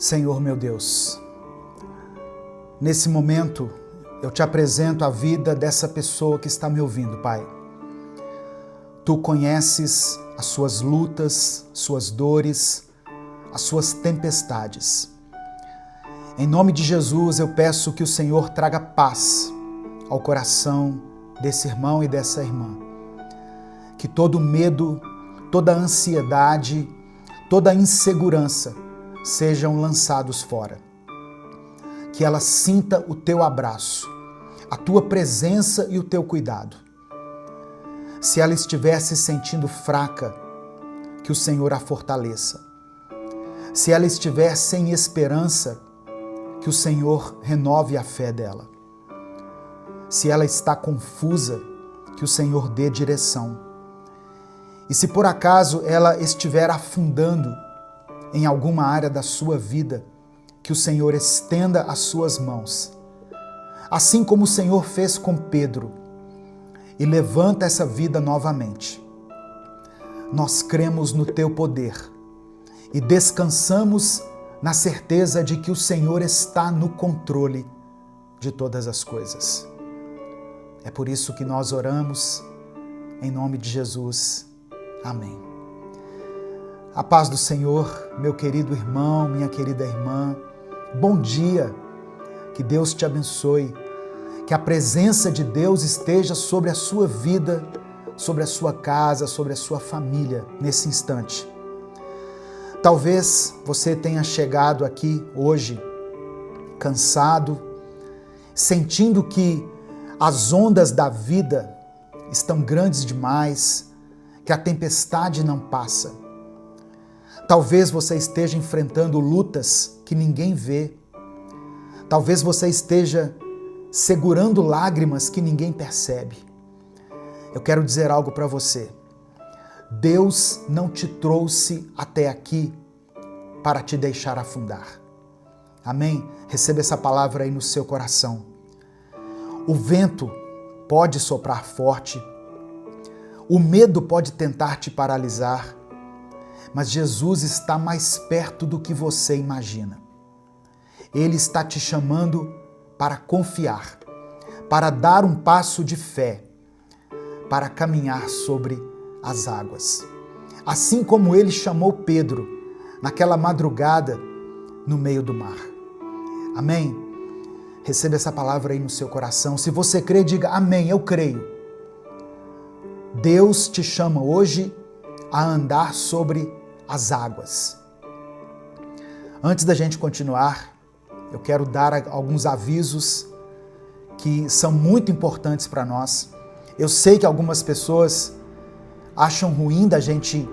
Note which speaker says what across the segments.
Speaker 1: Senhor meu Deus, nesse momento eu te apresento a vida dessa pessoa que está me ouvindo, Pai. Tu conheces as suas lutas, suas dores, as suas tempestades. Em nome de Jesus eu peço que o Senhor traga paz ao coração desse irmão e dessa irmã. Que todo medo, toda ansiedade, toda insegurança sejam lançados fora. Que ela sinta o teu abraço, a tua presença e o teu cuidado. Se ela estiver se sentindo fraca, que o Senhor a fortaleça. Se ela estiver sem esperança, que o Senhor renove a fé dela. Se ela está confusa, que o Senhor dê direção. E se por acaso ela estiver afundando em alguma área da sua vida, que o Senhor estenda as suas mãos, assim como o Senhor fez com Pedro, e levanta essa vida novamente. Nós cremos no teu poder e descansamos na certeza de que o Senhor está no controle de todas as coisas. É por isso que nós oramos, em nome de Jesus. Amém. A paz do Senhor, meu querido irmão, minha querida irmã, bom dia, que Deus te abençoe, que a presença de Deus esteja sobre a sua vida, sobre a sua casa, sobre a sua família nesse instante. Talvez você tenha chegado aqui hoje cansado, sentindo que as ondas da vida estão grandes demais, que a tempestade não passa. Talvez você esteja enfrentando lutas que ninguém vê. Talvez você esteja segurando lágrimas que ninguém percebe. Eu quero dizer algo para você. Deus não te trouxe até aqui para te deixar afundar. Amém? Receba essa palavra aí no seu coração. O vento pode soprar forte. O medo pode tentar te paralisar. Mas Jesus está mais perto do que você imagina. Ele está te chamando para confiar, para dar um passo de fé, para caminhar sobre as águas. Assim como ele chamou Pedro naquela madrugada no meio do mar. Amém? Receba essa palavra aí no seu coração. Se você crê, diga amém, eu creio. Deus te chama hoje a andar sobre as águas. Antes da gente continuar, eu quero dar alguns avisos que são muito importantes para nós. Eu sei que algumas pessoas acham ruim da gente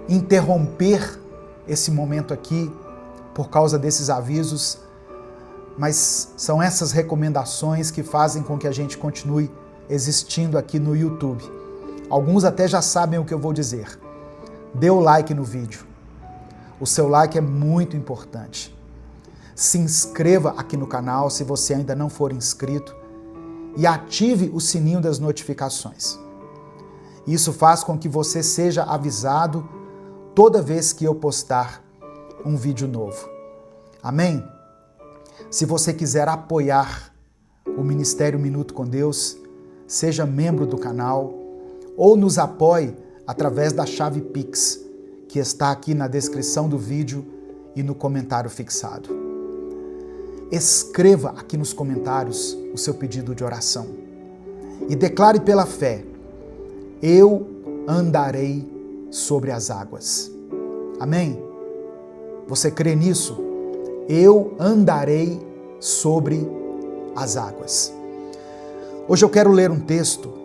Speaker 1: interromper esse momento aqui por causa desses avisos, mas são essas recomendações que fazem com que a gente continue existindo aqui no YouTube. Alguns até já sabem o que eu vou dizer. Dê o like no vídeo. O seu like é muito importante. Se inscreva aqui no canal se você ainda não for inscrito e ative o sininho das notificações. Isso faz com que você seja avisado toda vez que eu postar um vídeo novo. Amém? Se você quiser apoiar o Ministério Minuto com Deus, seja membro do canal ou nos apoie através da chave Pix, que está aqui na descrição do vídeo e no comentário fixado. Escreva aqui nos comentários o seu pedido de oração e declare pela fé: eu andarei sobre as águas. Amém? Você crê nisso? Eu andarei sobre as águas. Hoje eu quero ler um texto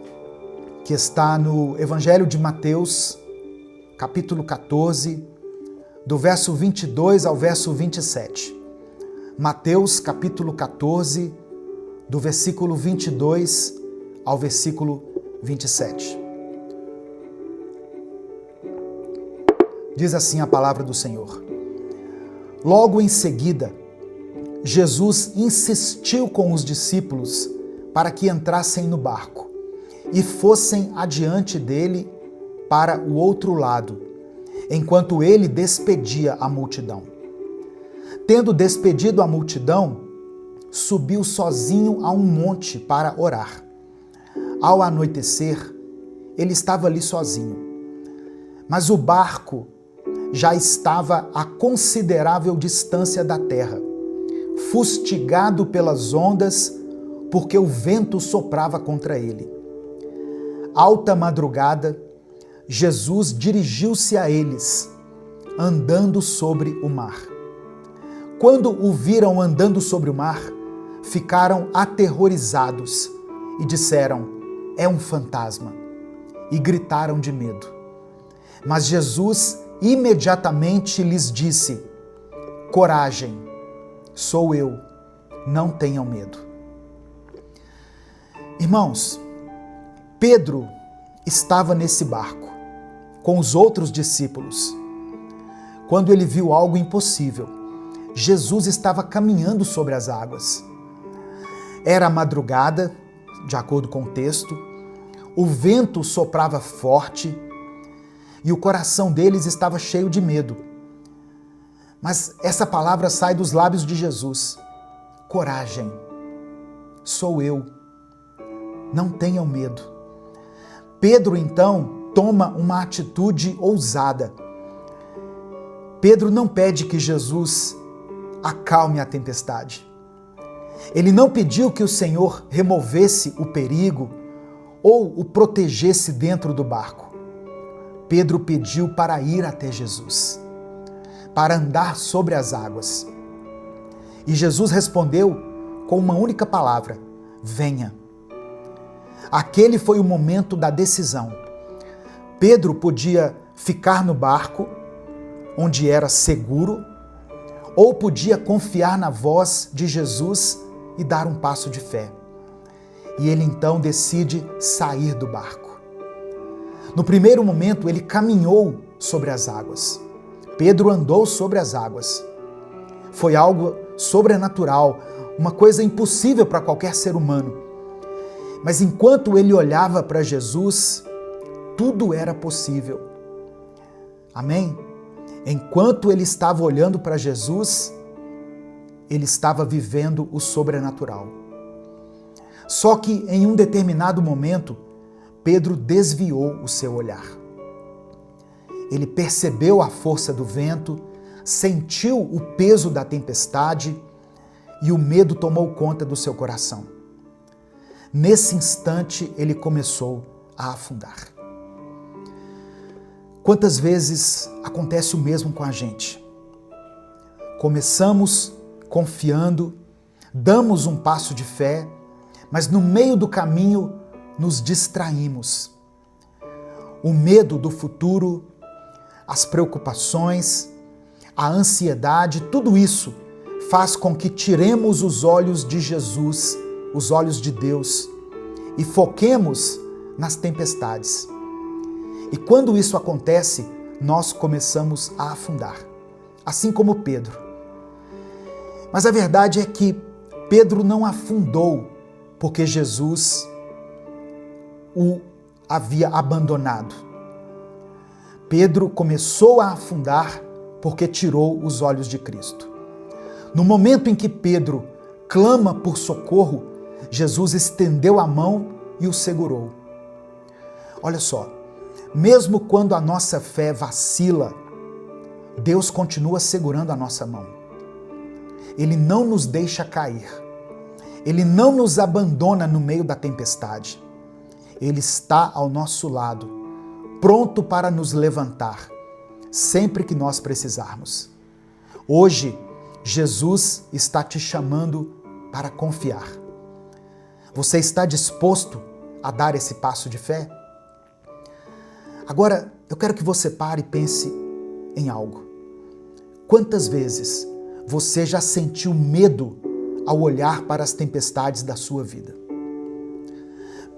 Speaker 1: que está no Evangelho de Mateus, capítulo 14, do verso 22 ao verso 27. Mateus, capítulo 14, do versículo 22 ao versículo 27. Diz assim a palavra do Senhor. Logo em seguida, Jesus insistiu com os discípulos para que entrassem no barco e fossem adiante dele para o outro lado, enquanto ele despedia a multidão. tendo despedido a multidão, subiu sozinho a um monte para orar. Ao anoitecer, ele estava ali sozinho, mas o barco já estava a considerável distância da terra, fustigado pelas ondas, porque o vento soprava contra ele. Alta madrugada, Jesus dirigiu-se a eles, andando sobre o mar. Quando o viram andando sobre o mar, ficaram aterrorizados e disseram: é um fantasma, e gritaram de medo. Mas Jesus imediatamente lhes disse: coragem, sou eu, não tenham medo. Irmãos, Pedro estava nesse barco com os outros discípulos. Quando ele viu algo impossível, Jesus estava caminhando sobre as águas. Era madrugada, de acordo com o texto, o vento soprava forte e o coração deles estava cheio de medo. Mas essa palavra sai dos lábios de Jesus: coragem, sou eu, não tenham medo. Pedro então toma uma atitude ousada. Pedro não pede que Jesus acalme a tempestade. Ele não pediu que o Senhor removesse o perigo ou o protegesse dentro do barco. Pedro pediu para ir até Jesus, para andar sobre as águas. E Jesus respondeu com uma única palavra: venha. Aquele foi o momento da decisão. Pedro podia ficar no barco, onde era seguro, ou podia confiar na voz de Jesus e dar um passo de fé. E ele então decide sair do barco. No primeiro momento, ele caminhou sobre as águas. Pedro andou sobre as águas. Foi algo sobrenatural, uma coisa impossível para qualquer ser humano. Mas enquanto ele olhava para Jesus, tudo era possível. Amém? Enquanto ele estava olhando para Jesus, ele estava vivendo o sobrenatural. Só que em um determinado momento, Pedro desviou o seu olhar. Ele percebeu a força do vento, sentiu o peso da tempestade e o medo tomou conta do seu coração. Nesse instante, ele começou a afundar. Quantas vezes acontece o mesmo com a gente? Começamos confiando, damos um passo de fé, mas no meio do caminho nos distraímos. O medo do futuro, as preocupações, a ansiedade, tudo isso faz com que tiremos os olhos de Jesus, os olhos de Deus, e foquemos nas tempestades. E quando isso acontece, nós começamos a afundar, assim como Pedro. Mas a verdade é que Pedro não afundou porque Jesus o havia abandonado. Pedro começou a afundar porque tirou os olhos de Cristo. No momento em que Pedro clama por socorro, Jesus estendeu a mão e o segurou. Olha só, mesmo quando a nossa fé vacila, Deus continua segurando a nossa mão. Ele não nos deixa cair. Ele não nos abandona no meio da tempestade. Ele está ao nosso lado, pronto para nos levantar, sempre que nós precisarmos. Hoje, Jesus está te chamando para confiar. Você está disposto a dar esse passo de fé? Agora, eu quero que você pare e pense em algo. Quantas vezes você já sentiu medo ao olhar para as tempestades da sua vida?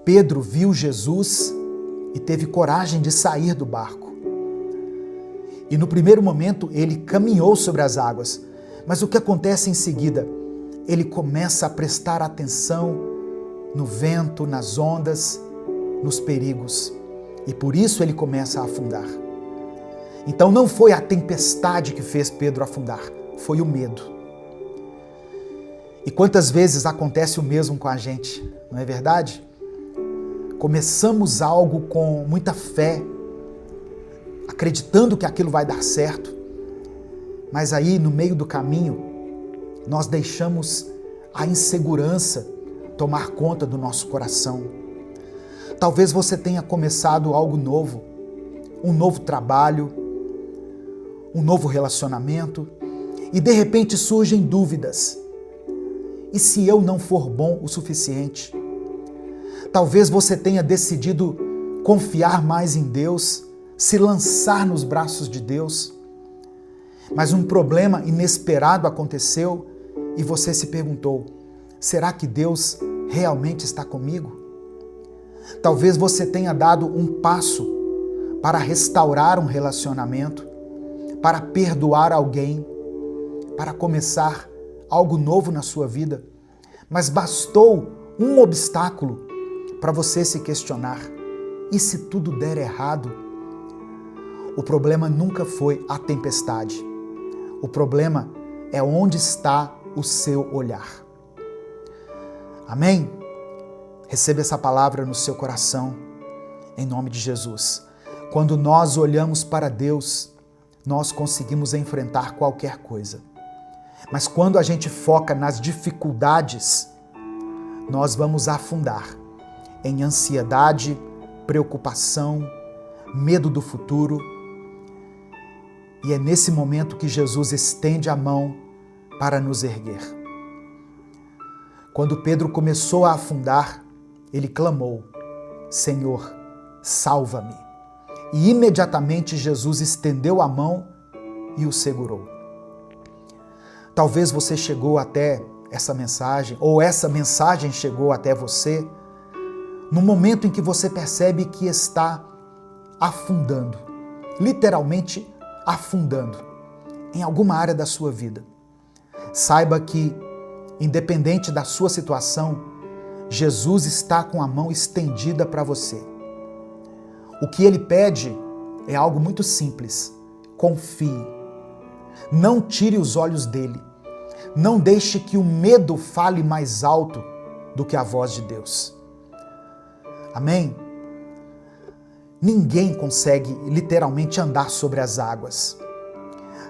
Speaker 1: Pedro viu Jesus e teve coragem de sair do barco. E no primeiro momento ele caminhou sobre as águas, mas o que acontece em seguida? Ele começa a prestar atenção no vento, nas ondas, nos perigos. E por isso ele começa a afundar. Então não foi a tempestade que fez Pedro afundar, foi o medo. E quantas vezes acontece o mesmo com a gente, não é verdade? Começamos algo com muita fé, acreditando que aquilo vai dar certo, mas aí no meio do caminho nós deixamos a insegurança tomar conta do nosso coração. Talvez você tenha começado algo novo, um novo trabalho, um novo relacionamento, e de repente surgem dúvidas. E se eu não for bom o suficiente? Talvez você tenha decidido confiar mais em Deus, se lançar nos braços de Deus, mas um problema inesperado aconteceu e você se perguntou: será que Deus realmente está comigo? Talvez você tenha dado um passo para restaurar um relacionamento, para perdoar alguém, para começar algo novo na sua vida, mas bastou um obstáculo para você se questionar: e se tudo der errado? O problema nunca foi a tempestade. O problema é onde está o seu olhar. Amém? Receba essa palavra no seu coração, em nome de Jesus. Quando nós olhamos para Deus, nós conseguimos enfrentar qualquer coisa. Mas quando a gente foca nas dificuldades, nós vamos afundar em ansiedade, preocupação, medo do futuro. E é nesse momento que Jesus estende a mão para nos erguer. Quando Pedro começou a afundar, ele clamou: Senhor, salva-me. E imediatamente Jesus estendeu a mão e o segurou. Talvez você chegou até essa mensagem, ou essa mensagem chegou até você, no momento em que você percebe que está afundando, literalmente afundando, em alguma área da sua vida. Saiba que, independente da sua situação, Jesus está com a mão estendida para você. O que ele pede é algo muito simples: confie. Não tire os olhos dele. Não deixe que o medo fale mais alto do que a voz de Deus. Amém? Ninguém consegue literalmente andar sobre as águas.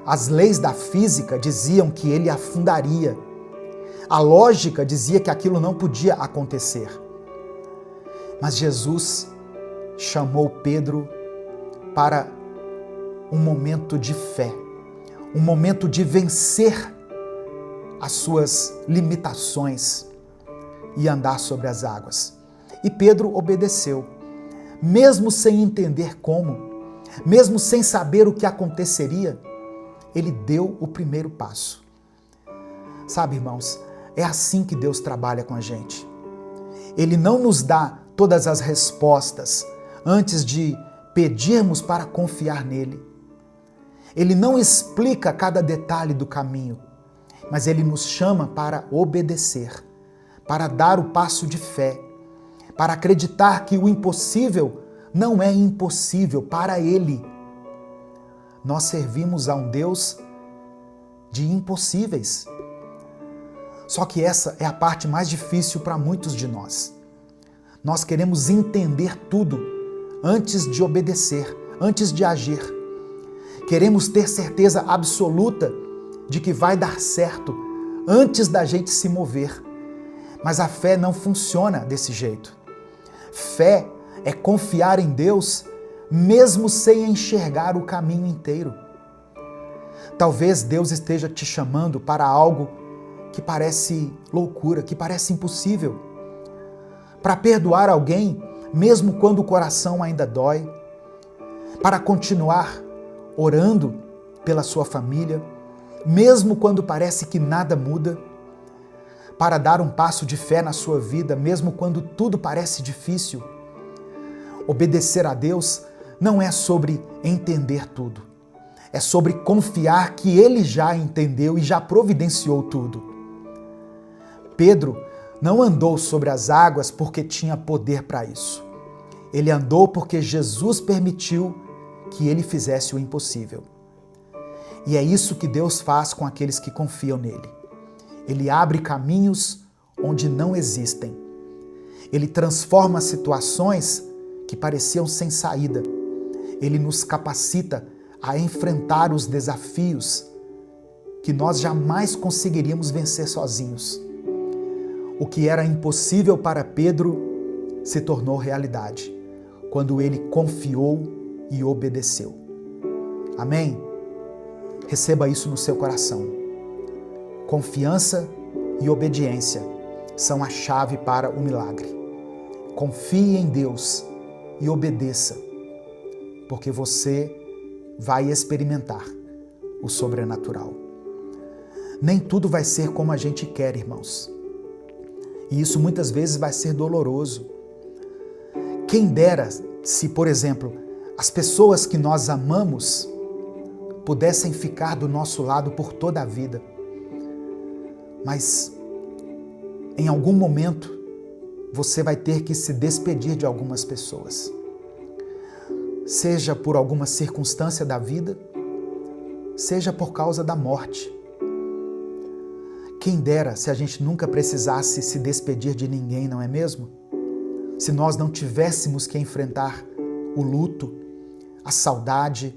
Speaker 1: As leis da física diziam que ele afundaria. A lógica dizia que aquilo não podia acontecer. Mas Jesus chamou Pedro para um momento de fé, um momento de vencer as suas limitações e andar sobre as águas. E Pedro obedeceu, mesmo sem entender como, mesmo sem saber o que aconteceria, ele deu o primeiro passo. Sabe, irmãos, é assim que Deus trabalha com a gente. Ele não nos dá todas as respostas antes de pedirmos para confiar nele. Ele não explica cada detalhe do caminho, mas ele nos chama para obedecer, para dar o passo de fé, para acreditar que o impossível não é impossível para ele. Nós servimos a um Deus de impossíveis. Só que essa é a parte mais difícil para muitos de nós. Nós queremos entender tudo antes de obedecer, antes de agir. Queremos ter certeza absoluta de que vai dar certo antes da gente se mover. Mas a fé não funciona desse jeito. Fé é confiar em Deus mesmo sem enxergar o caminho inteiro. Talvez Deus esteja te chamando para algo que parece loucura, que parece impossível. Para perdoar alguém, mesmo quando o coração ainda dói. Para continuar orando pela sua família, mesmo quando parece que nada muda. Para dar um passo de fé na sua vida, mesmo quando tudo parece difícil. Obedecer a Deus não é sobre entender tudo. É sobre confiar que Ele já entendeu e já providenciou tudo. Pedro não andou sobre as águas porque tinha poder para isso. Ele andou porque Jesus permitiu que ele fizesse o impossível. E é isso que Deus faz com aqueles que confiam nele. Ele abre caminhos onde não existem. Ele transforma situações que pareciam sem saída. Ele nos capacita a enfrentar os desafios que nós jamais conseguiríamos vencer sozinhos. O que era impossível para Pedro se tornou realidade quando ele confiou e obedeceu. Amém? Receba isso no seu coração. Confiança e obediência são a chave para o milagre. Confie em Deus e obedeça, porque você vai experimentar o sobrenatural. Nem tudo vai ser como a gente quer, irmãos. E isso muitas vezes vai ser doloroso. Quem dera se, por exemplo, as pessoas que nós amamos pudessem ficar do nosso lado por toda a vida. Mas em algum momento você vai ter que se despedir de algumas pessoas. Seja por alguma circunstância da vida, seja por causa da morte. Quem dera se a gente nunca precisasse se despedir de ninguém, não é mesmo? Se nós não tivéssemos que enfrentar o luto, a saudade,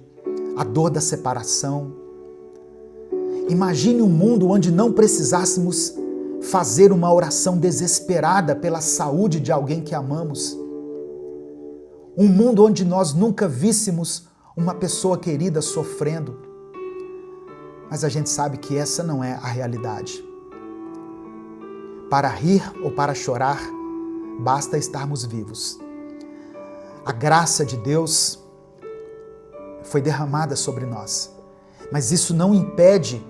Speaker 1: a dor da separação. Imagine um mundo onde não precisássemos fazer uma oração desesperada pela saúde de alguém que amamos. Um mundo onde nós nunca víssemos uma pessoa querida sofrendo. Mas a gente sabe que essa não é a realidade. Para rir ou para chorar, basta estarmos vivos. A graça de Deus foi derramada sobre nós, mas isso não impede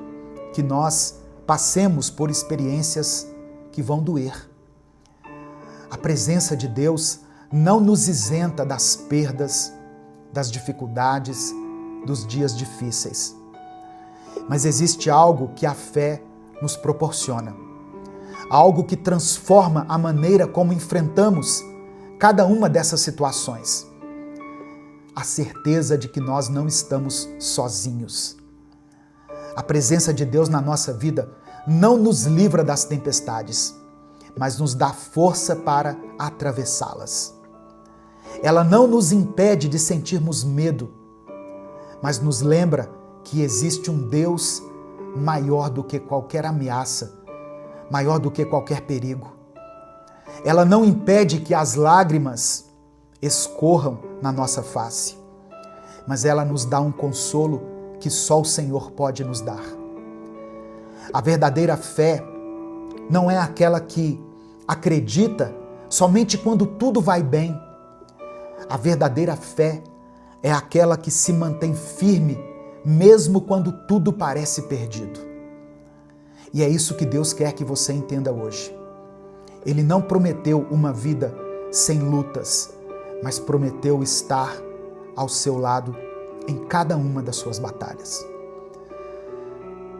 Speaker 1: que nós passemos por experiências que vão doer. A presença de Deus não nos isenta das perdas, das dificuldades, dos dias difíceis. Mas existe algo que a fé nos proporciona. Algo que transforma a maneira como enfrentamos cada uma dessas situações. A certeza de que nós não estamos sozinhos. A presença de Deus na nossa vida não nos livra das tempestades, mas nos dá força para atravessá-las. Ela não nos impede de sentirmos medo, mas nos lembra que existe um Deus maior do que qualquer ameaça, maior do que qualquer perigo. Ela não impede que as lágrimas escorram na nossa face, mas ela nos dá um consolo que só o Senhor pode nos dar. A verdadeira fé não é aquela que acredita somente quando tudo vai bem. A verdadeira fé é aquela que se mantém firme mesmo quando tudo parece perdido. E é isso que Deus quer que você entenda hoje. Ele não prometeu uma vida sem lutas, mas prometeu estar ao seu lado em cada uma das suas batalhas.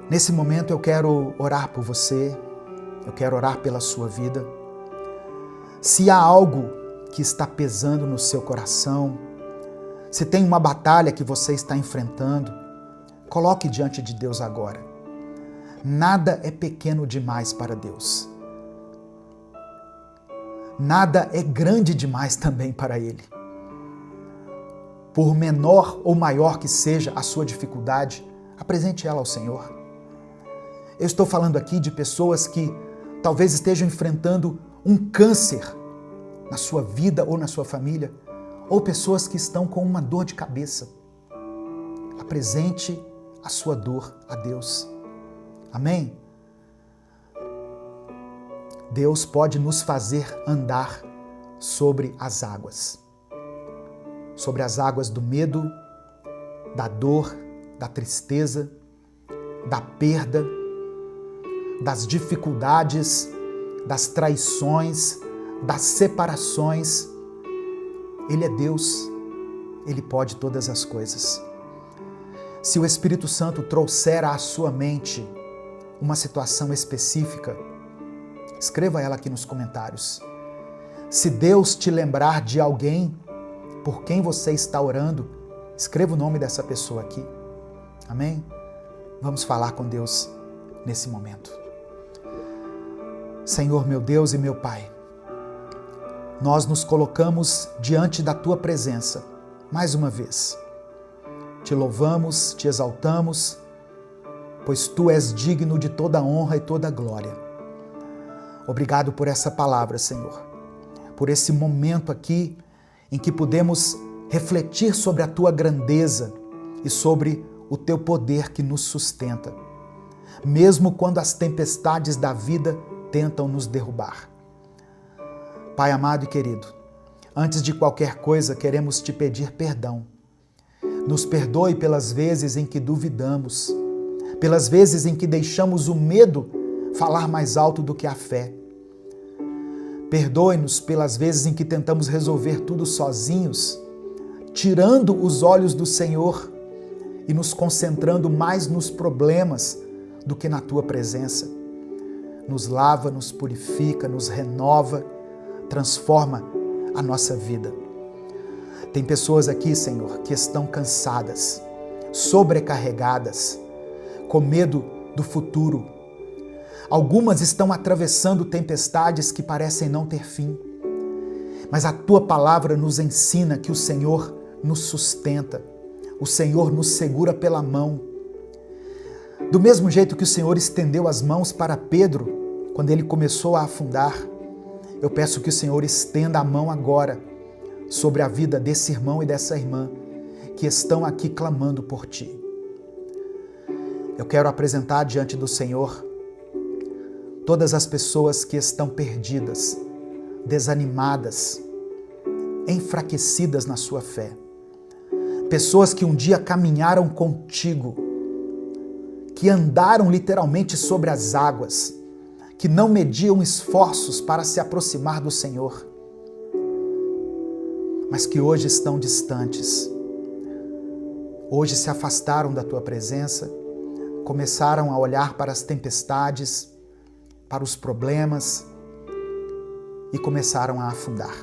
Speaker 1: Nesse momento eu quero orar por você, eu quero orar pela sua vida. Se há algo que está pesando no seu coração, se tem uma batalha que você está enfrentando, coloque diante de Deus agora. Nada é pequeno demais para Deus. Nada é grande demais também para Ele. Por menor ou maior que seja a sua dificuldade, apresente ela ao Senhor. Eu estou falando aqui de pessoas que talvez estejam enfrentando um câncer na sua vida ou na sua família, ou pessoas que estão com uma dor de cabeça. Apresente a sua dor a Deus. Amém? Deus pode nos fazer andar sobre as águas. Sobre as águas do medo, da dor, da tristeza, da perda, das dificuldades, das traições, das separações. Ele é Deus, Ele pode todas as coisas. Se o Espírito Santo trouxer à sua mente uma situação específica, escreva ela aqui nos comentários. Se Deus te lembrar de alguém por quem você está orando, escreva o nome dessa pessoa aqui. Amém? Vamos falar com Deus nesse momento. Senhor meu Deus e meu Pai, nós nos colocamos diante da Tua presença, mais uma vez. Te louvamos, te exaltamos, pois Tu és digno de toda honra e toda glória. Obrigado por essa palavra, Senhor, por esse momento aqui em que podemos refletir sobre a Tua grandeza e sobre o Teu poder que nos sustenta, mesmo quando as tempestades da vida tentam nos derrubar. Pai amado e querido, antes de qualquer coisa queremos Te pedir perdão. Nos perdoe pelas vezes em que duvidamos, pelas vezes em que deixamos o medo falar mais alto do que a fé. Perdoe-nos pelas vezes em que tentamos resolver tudo sozinhos, tirando os olhos do Senhor e nos concentrando mais nos problemas do que na Tua presença. Nos lava, nos purifica, nos renova, transforma a nossa vida. Tem pessoas aqui, Senhor, que estão cansadas, sobrecarregadas, com medo do futuro. Algumas estão atravessando tempestades que parecem não ter fim. Mas a Tua palavra nos ensina que o Senhor nos sustenta, o Senhor nos segura pela mão. Do mesmo jeito que o Senhor estendeu as mãos para Pedro, quando ele começou a afundar, eu peço que o Senhor estenda a mão agora sobre a vida desse irmão e dessa irmã que estão aqui clamando por Ti. Eu quero apresentar diante do Senhor todas as pessoas que estão perdidas, desanimadas, enfraquecidas na sua fé. Pessoas que um dia caminharam contigo, que andaram literalmente sobre as águas, que não mediam esforços para se aproximar do Senhor, mas que hoje estão distantes. Hoje se afastaram da Tua presença, começaram a olhar para as tempestades, para os problemas e começaram a afundar.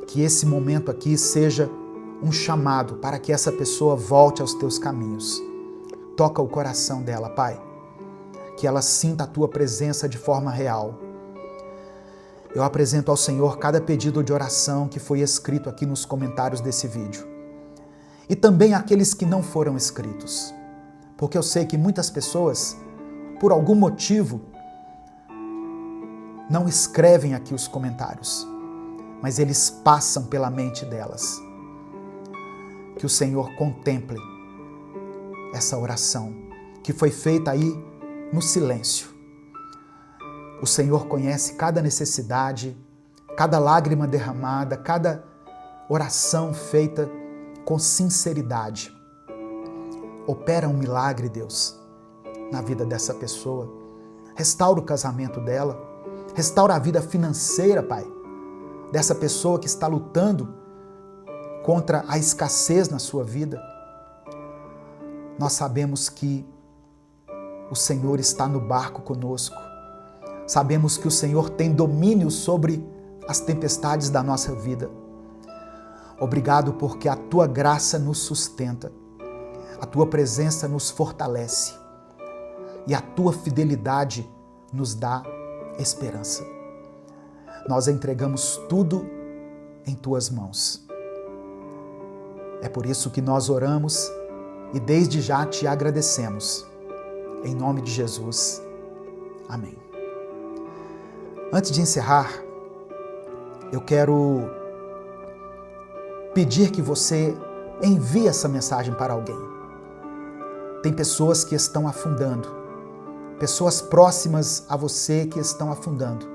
Speaker 1: Que esse momento aqui seja um chamado para que essa pessoa volte aos Teus caminhos. Toca o coração dela, Pai, que ela sinta a Tua presença de forma real. Eu apresento ao Senhor cada pedido de oração que foi escrito aqui nos comentários desse vídeo. E também aqueles que não foram escritos. Porque eu sei que muitas pessoas, por algum motivo, não escrevem aqui os comentários, mas eles passam pela mente delas. Que o Senhor contemple essa oração que foi feita aí no silêncio. O Senhor conhece cada necessidade, cada lágrima derramada, cada oração feita com sinceridade. Opera um milagre, Deus, na vida dessa pessoa. Restaura o casamento dela. Restaura a vida financeira, Pai, dessa pessoa que está lutando contra a escassez na sua vida. Nós sabemos que o Senhor está no barco conosco. Sabemos que o Senhor tem domínio sobre as tempestades da nossa vida. Obrigado porque a Tua graça nos sustenta, a Tua presença nos fortalece e a Tua fidelidade nos dá esperança. Nós entregamos tudo em Tuas mãos. É por isso que nós oramos e desde já Te agradecemos. Em nome de Jesus. Amém. Antes de encerrar, eu quero pedir que você envie essa mensagem para alguém. Tem pessoas que estão afundando, pessoas próximas a você que estão afundando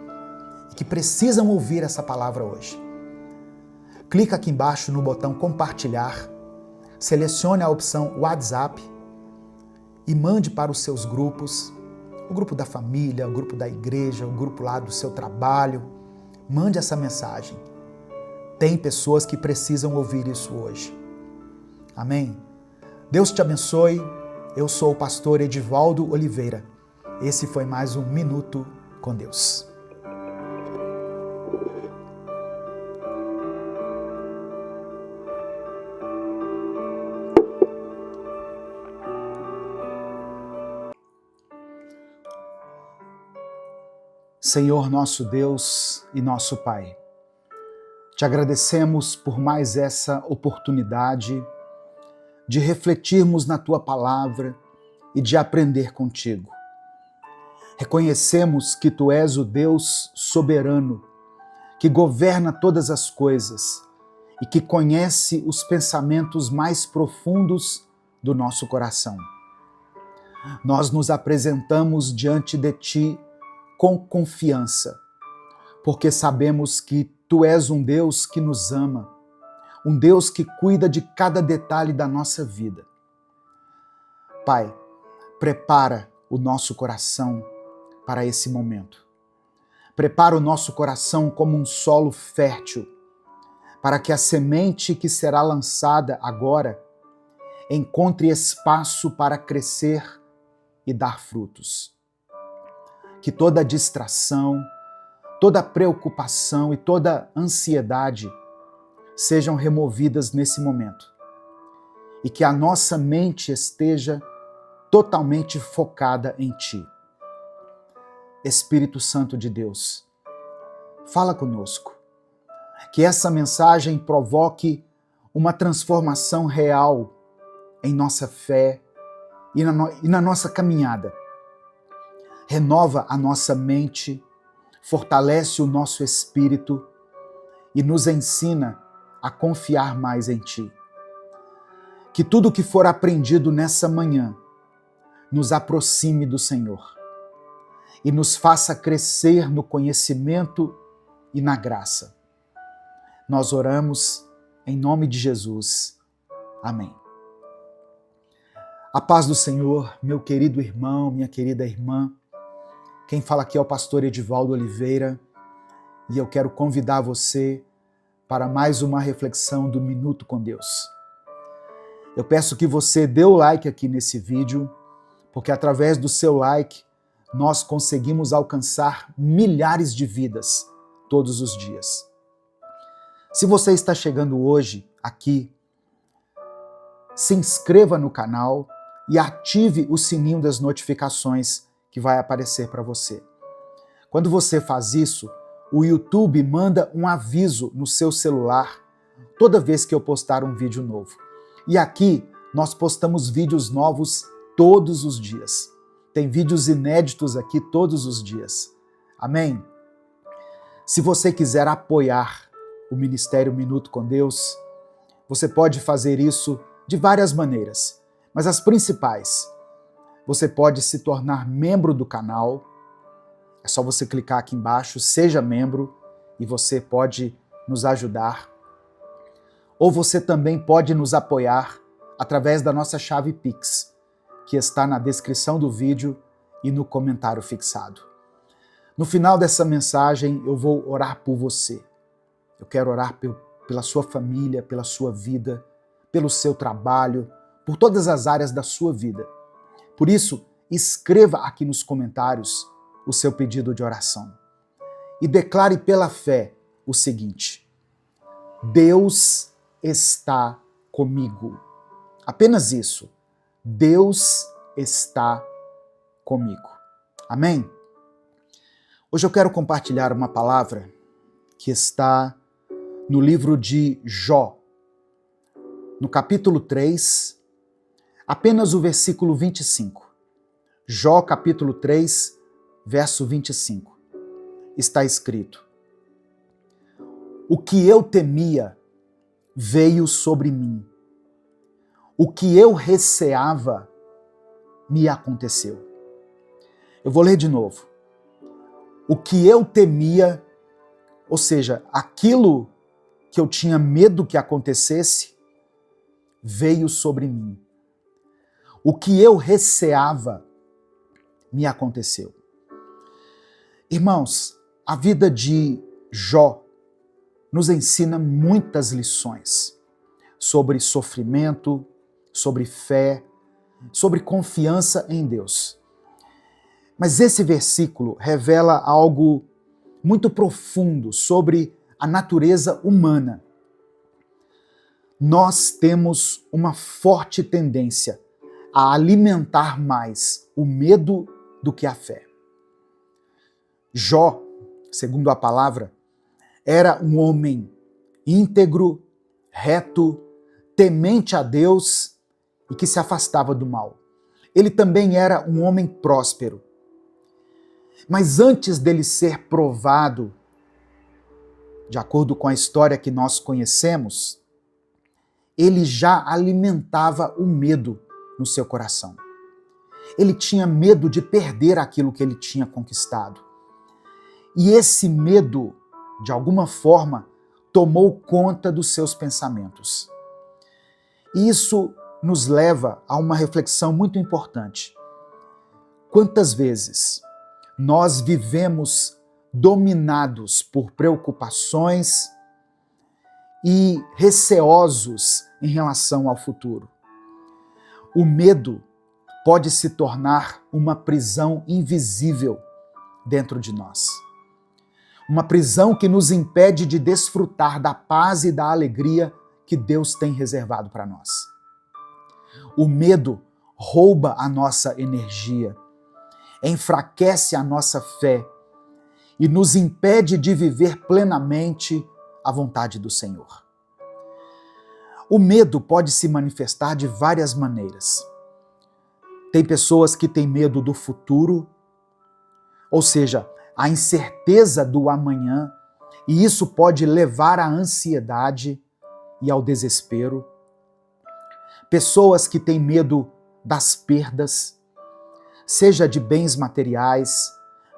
Speaker 1: e que precisam ouvir essa palavra hoje. Clica aqui embaixo no botão compartilhar, selecione a opção WhatsApp e mande para os seus grupos, o grupo da família, o grupo da igreja, o grupo lá do seu trabalho. Mande essa mensagem. Tem pessoas que precisam ouvir isso hoje. Amém? Deus te abençoe. Eu sou o pastor Edivaldo Oliveira. Esse foi mais um Minuto com Deus. Senhor nosso Deus e nosso Pai, te agradecemos por mais essa oportunidade de refletirmos na Tua Palavra e de aprender contigo. Reconhecemos que Tu és o Deus soberano, que governa todas as coisas e que conhece os pensamentos mais profundos do nosso coração. Nós nos apresentamos diante de Ti com confiança, porque sabemos que Tu és um Deus que nos ama, um Deus que cuida de cada detalhe da nossa vida. Pai, prepara o nosso coração para esse momento. Prepara o nosso coração como um solo fértil, para que a semente que será lançada agora encontre espaço para crescer e dar frutos. Que toda distração, toda preocupação e toda ansiedade sejam removidas nesse momento e que a nossa mente esteja totalmente focada em Ti. Espírito Santo de Deus, fala conosco, que essa mensagem provoque uma transformação real em nossa fé e na nossa caminhada. Renova a nossa mente, fortalece o nosso espírito e nos ensina a confiar mais em Ti. Que tudo que for aprendido nessa manhã nos aproxime do Senhor e nos faça crescer no conhecimento e na graça. Nós oramos em nome de Jesus. Amém. A paz do Senhor, meu querido irmão, minha querida irmã. Quem fala aqui é o pastor Edivaldo Oliveira e eu quero convidar você para mais uma reflexão do Minuto com Deus. Eu peço que você dê o like aqui nesse vídeo, porque através do seu like nós conseguimos alcançar milhares de vidas todos os dias. Se você está chegando hoje aqui, se inscreva no canal e ative o sininho das notificações que vai aparecer para você. Quando você faz isso, o YouTube manda um aviso no seu celular toda vez que eu postar um vídeo novo. E aqui nós postamos vídeos novos todos os dias. Tem vídeos inéditos aqui todos os dias. Amém? Se você quiser apoiar o Ministério Minuto com Deus, você pode fazer isso de várias maneiras, mas as principais: você pode se tornar membro do canal, é só você clicar aqui embaixo, seja membro, e você pode nos ajudar. Ou você também pode nos apoiar através da nossa chave Pix, que está na descrição do vídeo e no comentário fixado. No final dessa mensagem, eu vou orar por você. Eu quero orar pela sua família, pela sua vida, pelo seu trabalho, por todas as áreas da sua vida. Por isso, escreva aqui nos comentários o seu pedido de oração. E declare pela fé o seguinte: Deus está comigo. Apenas isso. Deus está comigo. Amém? Hoje eu quero compartilhar uma palavra que está no livro de Jó, no capítulo 3, apenas o versículo 25. Jó, capítulo 3, verso 25. Está escrito: O que eu temia veio sobre mim. O que eu receava me aconteceu. Eu vou ler de novo. O que eu temia, ou seja, aquilo que eu tinha medo que acontecesse, veio sobre mim. O que eu receava me aconteceu. Irmãos, a vida de Jó nos ensina muitas lições sobre sofrimento, sobre fé, sobre confiança em Deus. Mas esse versículo revela algo muito profundo sobre a natureza humana. Nós temos uma forte tendência a alimentar mais o medo do que a fé. Jó, segundo a palavra, era um homem íntegro, reto, temente a Deus e que se afastava do mal. Ele também era um homem próspero. Mas antes dele ser provado, de acordo com a história que nós conhecemos, ele já alimentava o medo no seu coração. Ele tinha medo de perder aquilo que ele tinha conquistado. E esse medo, de alguma forma, tomou conta dos seus pensamentos. E isso nos leva a uma reflexão muito importante. Quantas vezes nós vivemos dominados por preocupações e receosos em relação ao futuro? O medo pode se tornar uma prisão invisível dentro de nós. Uma prisão que nos impede de desfrutar da paz e da alegria que Deus tem reservado para nós. O medo rouba a nossa energia, enfraquece a nossa fé e nos impede de viver plenamente a vontade do Senhor. O medo pode se manifestar de várias maneiras. Tem pessoas que têm medo do futuro, ou seja, a incerteza do amanhã, e isso pode levar à ansiedade e ao desespero. Pessoas que têm medo das perdas, seja de bens materiais,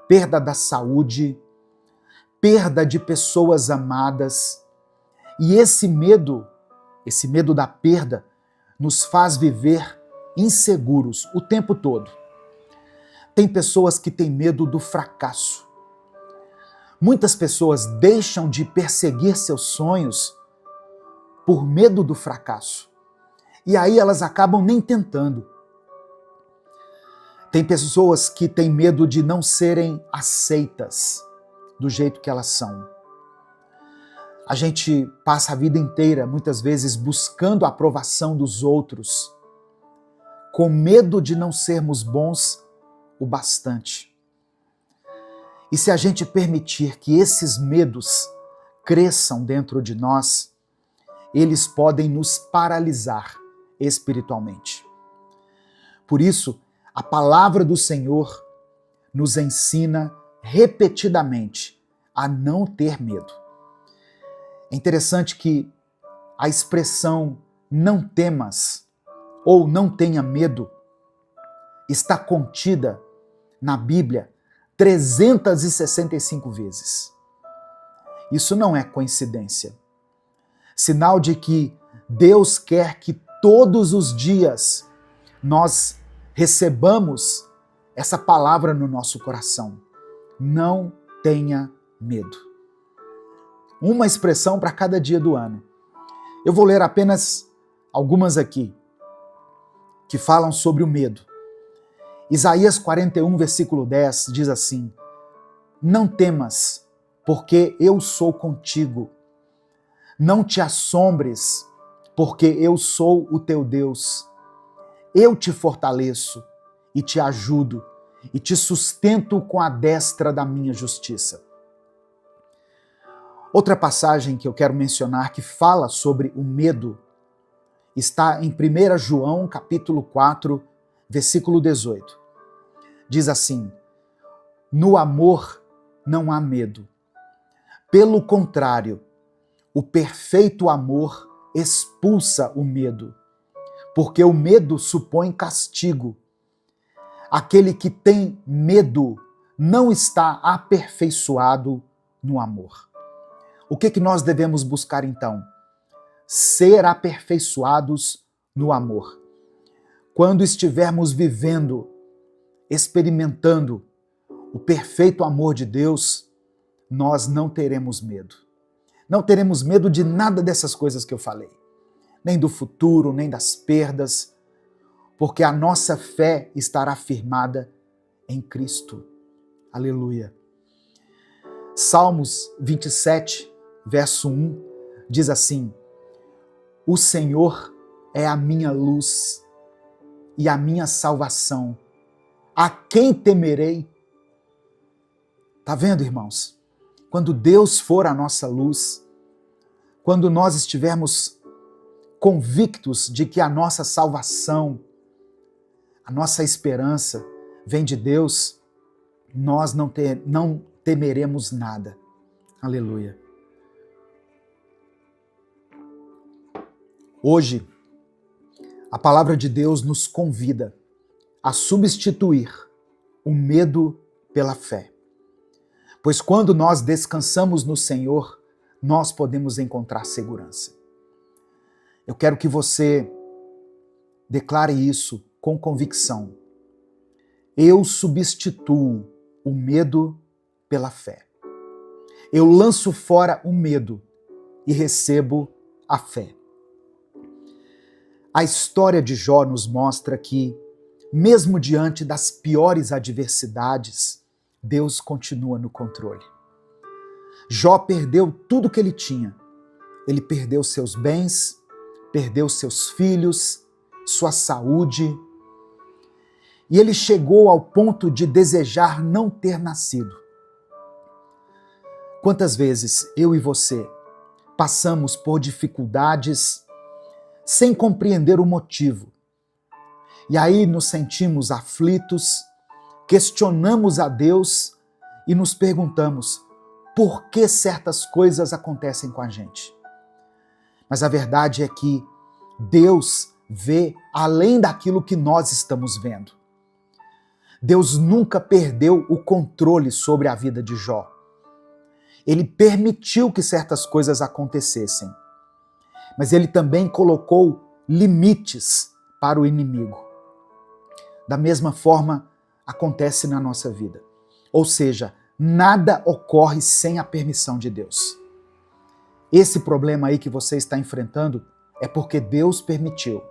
Speaker 1: perda da saúde, perda de pessoas amadas. E esse medo da perda, nos faz viver inseguros o tempo todo. Tem pessoas que têm medo do fracasso. Muitas pessoas deixam de perseguir seus sonhos por medo do fracasso. E aí elas acabam nem tentando. Tem pessoas que têm medo de não serem aceitas do jeito que elas são. A gente passa a vida inteira, muitas vezes, buscando a aprovação dos outros, com medo de não sermos bons o bastante. E se a gente permitir que esses medos cresçam dentro de nós, eles podem nos paralisar espiritualmente. Por isso, a palavra do Senhor nos ensina repetidamente a não ter medo. É interessante que a expressão não temas ou não tenha medo está contida na Bíblia 365 vezes. Isso não é coincidência. Sinal de que Deus quer que todos os dias nós recebamos essa palavra no nosso coração. Não tenha medo. Uma expressão para cada dia do ano. Eu vou ler apenas algumas aqui, que falam sobre o medo. Isaías 41, versículo 10, diz assim: Não temas, porque eu sou contigo. Não te assombres, porque eu sou o teu Deus. Eu te fortaleço e te ajudo e te sustento com a destra da minha justiça. Outra passagem que eu quero mencionar que fala sobre o medo está em 1 João, capítulo 4, versículo 18. Diz assim: No amor não há medo. Pelo contrário, o perfeito amor expulsa o medo, porque o medo supõe castigo. Aquele que tem medo não está aperfeiçoado no amor. O que nós devemos buscar então? Ser aperfeiçoados no amor. Quando estivermos vivendo, experimentando o perfeito amor de Deus, nós não teremos medo. Não teremos medo de nada dessas coisas que eu falei. Nem do futuro, nem das perdas, porque a nossa fé estará firmada em Cristo. Aleluia. Salmos 27, verso 1, diz assim: O Senhor é a minha luz e a minha salvação. A quem temerei? Tá vendo, irmãos? Quando Deus for a nossa luz, quando nós estivermos convictos de que a nossa salvação, a nossa esperança vem de Deus, nós não temeremos nada. Aleluia. Hoje, a palavra de Deus nos convida a substituir o medo pela fé. Pois quando nós descansamos no Senhor, nós podemos encontrar segurança. Eu quero que você declare isso com convicção. Eu substituo o medo pela fé. Eu lanço fora o medo e recebo a fé. A história de Jó nos mostra que, mesmo diante das piores adversidades, Deus continua no controle. Jó perdeu tudo que ele tinha. Ele perdeu seus bens, perdeu seus filhos, sua saúde. E ele chegou ao ponto de desejar não ter nascido. Quantas vezes eu e você passamos por dificuldades sem compreender o motivo? E aí nos sentimos aflitos, questionamos a Deus e nos perguntamos por que certas coisas acontecem com a gente. Mas a verdade é que Deus vê além daquilo que nós estamos vendo. Deus nunca perdeu o controle sobre a vida de Jó. Ele permitiu que certas coisas acontecessem, mas ele também colocou limites para o inimigo. Da mesma forma, acontece na nossa vida. Ou seja, nada ocorre sem a permissão de Deus. Esse problema aí que você está enfrentando é porque Deus permitiu.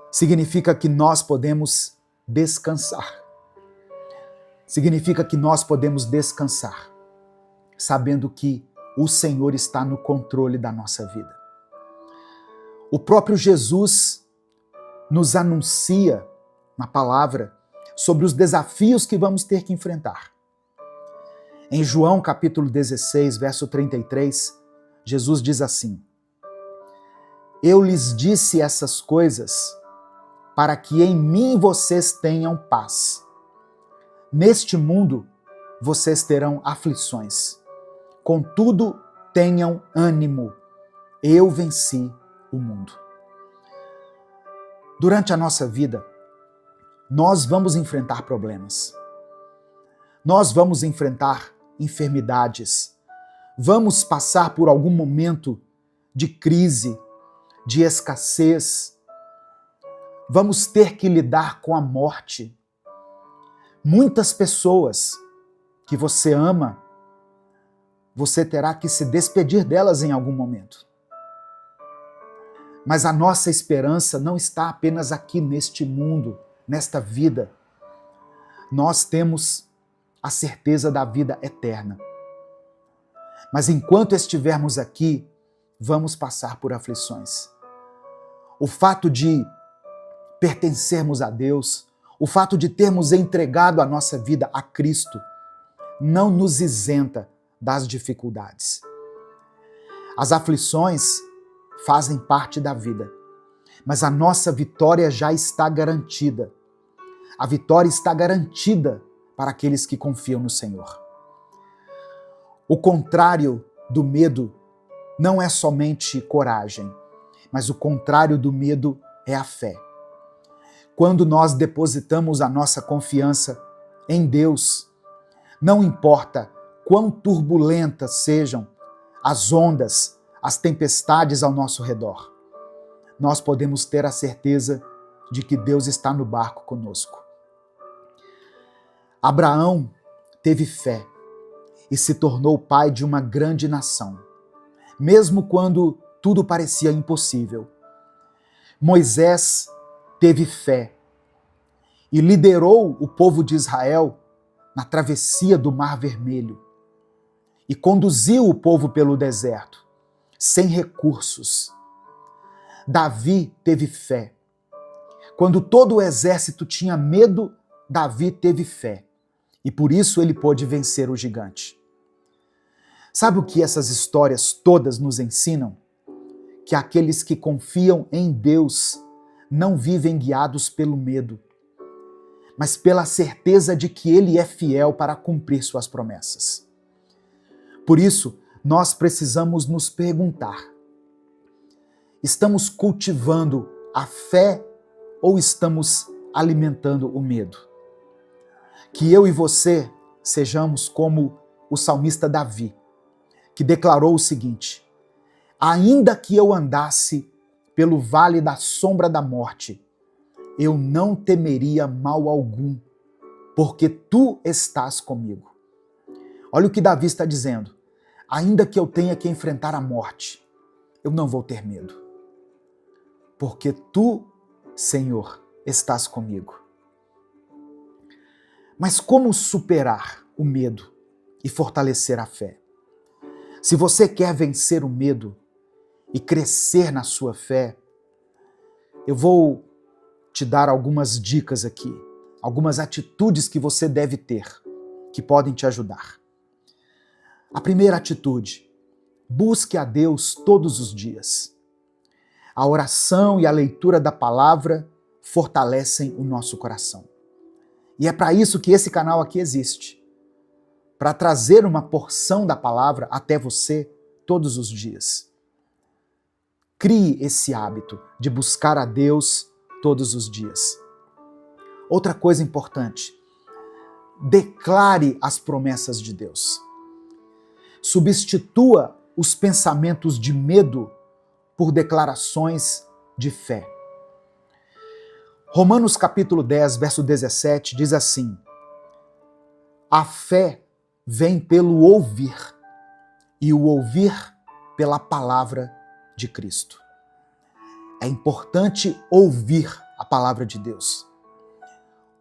Speaker 1: Significa que nós podemos descansar. Significa que nós podemos descansar, sabendo que o Senhor está no controle da nossa vida. O próprio Jesus nos anuncia na palavra sobre os desafios que vamos ter que enfrentar. Em João capítulo 16, verso 33, Jesus diz assim: Eu lhes disse essas coisas para que em mim vocês tenham paz. Neste mundo vocês terão aflições. Contudo, tenham ânimo. Eu venci o mundo. Durante a nossa vida, nós vamos enfrentar problemas. Nós vamos enfrentar enfermidades. Vamos passar por algum momento de crise, de escassez. Vamos ter que lidar com a morte. Muitas pessoas que você ama, você terá que se despedir delas em algum momento. Mas a nossa esperança não está apenas aqui neste mundo, nesta vida. Nós temos a certeza da vida eterna. Mas enquanto estivermos aqui, vamos passar por aflições. O fato de pertencermos a Deus, o fato de termos entregado a nossa vida a Cristo, não nos isenta das dificuldades. As aflições fazem parte da vida, mas a nossa vitória já está garantida. A vitória está garantida para aqueles que confiam no Senhor. O contrário do medo não é somente coragem, mas o contrário do medo é a fé. Quando nós depositamos a nossa confiança em Deus, não importa quão turbulentas sejam as ondas, as tempestades ao nosso redor, nós podemos ter a certeza de que Deus está no barco conosco. Abraão teve fé e se tornou pai de uma grande nação, mesmo quando tudo parecia impossível. Moisés teve fé e liderou o povo de Israel na travessia do Mar Vermelho e conduziu o povo pelo deserto, sem recursos. Davi teve fé. Quando todo o exército tinha medo, Davi teve fé e por isso ele pôde vencer o gigante. Sabe o que essas histórias todas nos ensinam? Que aqueles que confiam em Deus não vivem guiados pelo medo, mas pela certeza de que Ele é fiel para cumprir suas promessas. Por isso, nós precisamos nos perguntar: estamos cultivando a fé ou estamos alimentando o medo? Que eu e você sejamos como o salmista Davi, que declarou o seguinte: ainda que eu andasse pelo vale da sombra da morte, eu não temeria mal algum, porque tu estás comigo. Olha o que Davi está dizendo: ainda que eu tenha que enfrentar a morte, eu não vou ter medo, porque tu, Senhor, estás comigo. Mas como superar o medo e fortalecer a fé? Se você quer vencer o medo e crescer na sua fé, eu vou te dar algumas dicas aqui, algumas atitudes que você deve ter, que podem te ajudar. A primeira atitude: busque a Deus todos os dias. A oração e a leitura da palavra fortalecem o nosso coração. E é para isso que esse canal aqui existe, para trazer uma porção da palavra até você todos os dias. Crie esse hábito de buscar a Deus todos os dias. Outra coisa importante: declare as promessas de Deus. Substitua os pensamentos de medo por declarações de fé. Romanos capítulo 10, verso 17 diz assim: a fé vem pelo ouvir, e o ouvir pela palavra de Cristo. É importante ouvir a palavra de Deus.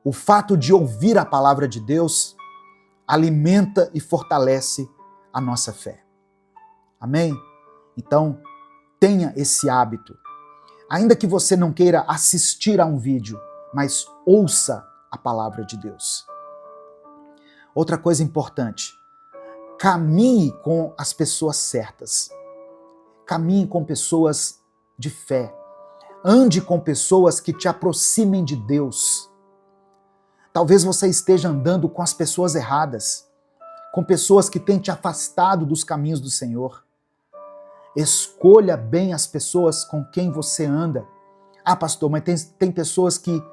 Speaker 1: O fato de ouvir a palavra de Deus alimenta e fortalece a nossa fé. Amém? Então, tenha esse hábito. Ainda que você não queira assistir a um vídeo, mas ouça a palavra de Deus. Outra coisa importante: caminhe com as pessoas certas. Caminhe com pessoas de fé. Ande com pessoas que te aproximem de Deus. Talvez você esteja andando com as pessoas erradas, com pessoas que têm te afastado dos caminhos do Senhor. Escolha bem as pessoas com quem você anda. Ah, pastor, mas tem pessoas que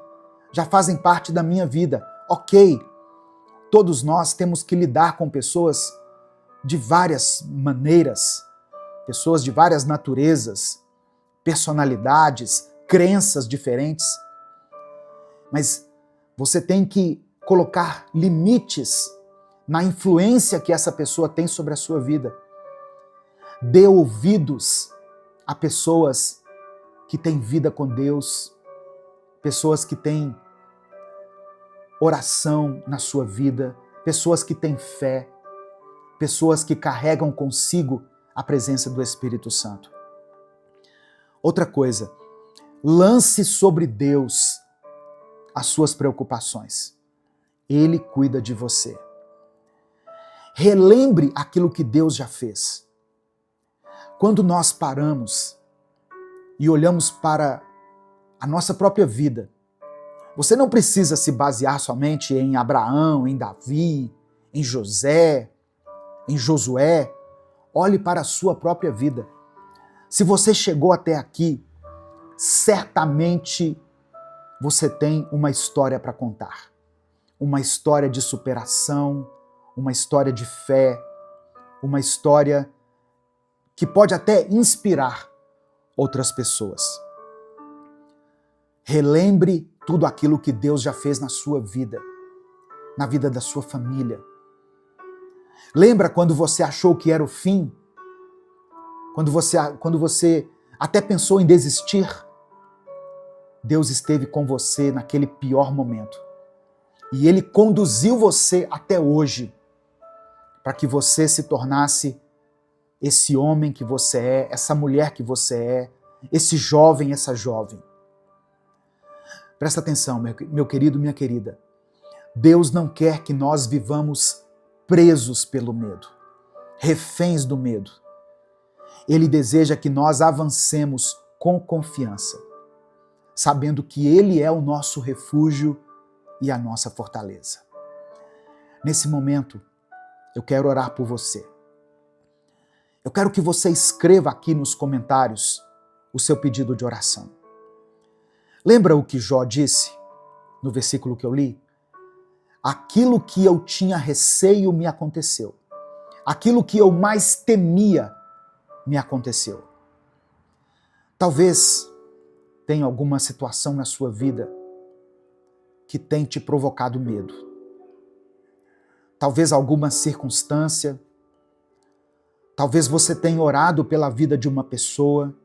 Speaker 1: já fazem parte da minha vida. Ok, todos nós temos que lidar com pessoas de várias maneiras, pessoas de várias naturezas, personalidades, crenças diferentes. Mas você tem que colocar limites na influência que essa pessoa tem sobre a sua vida. Dê ouvidos a pessoas que têm vida com Deus, pessoas que têm oração na sua vida, pessoas que têm fé, pessoas que carregam consigo a presença do Espírito Santo. Outra coisa: lance sobre Deus as suas preocupações. Ele cuida de você. Relembre aquilo que Deus já fez. Quando nós paramos e olhamos para a nossa própria vida, você não precisa se basear somente em Abraão, em Davi, em José, em Josué. Olhe para a sua própria vida. Se você chegou até aqui, certamente você tem uma história para contar. Uma história de superação, uma história de fé, uma história que pode até inspirar outras pessoas. Relembre tudo aquilo que Deus já fez na sua vida, na vida da sua família. Lembra quando você achou que era o fim? Quando você até pensou em desistir? Deus esteve com você naquele pior momento. E Ele conduziu você até hoje para que você se tornasse esse homem que você é, essa mulher que você é, esse jovem, essa jovem. Presta atenção, meu querido, minha querida. Deus não quer que nós vivamos presos pelo medo, reféns do medo. Ele deseja que nós avancemos com confiança, sabendo que Ele é o nosso refúgio e a nossa fortaleza. Nesse momento, eu quero orar por você. Eu quero que você escreva aqui nos comentários o seu pedido de oração. Lembra o que Jó disse no versículo que eu li? Aquilo que eu tinha receio me aconteceu. Aquilo que eu mais temia me aconteceu. Talvez tenha alguma situação na sua vida que tem te provocado medo. Talvez alguma circunstância. Talvez você tenha orado pela vida de uma pessoa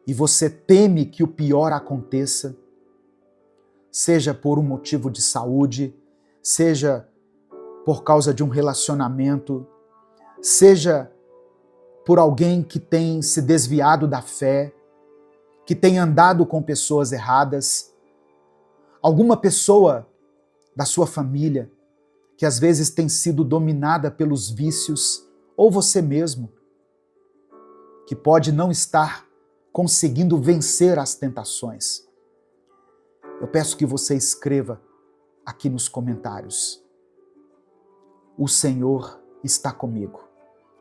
Speaker 1: e você teme que o pior aconteça, seja por um motivo de saúde, seja por causa de um relacionamento, seja por alguém que tem se desviado da fé, que tem andado com pessoas erradas, alguma pessoa da sua família que às vezes tem sido dominada pelos vícios, ou você mesmo, que pode não estar conseguindo vencer as tentações. Eu peço que você escreva aqui nos comentários: o Senhor está comigo.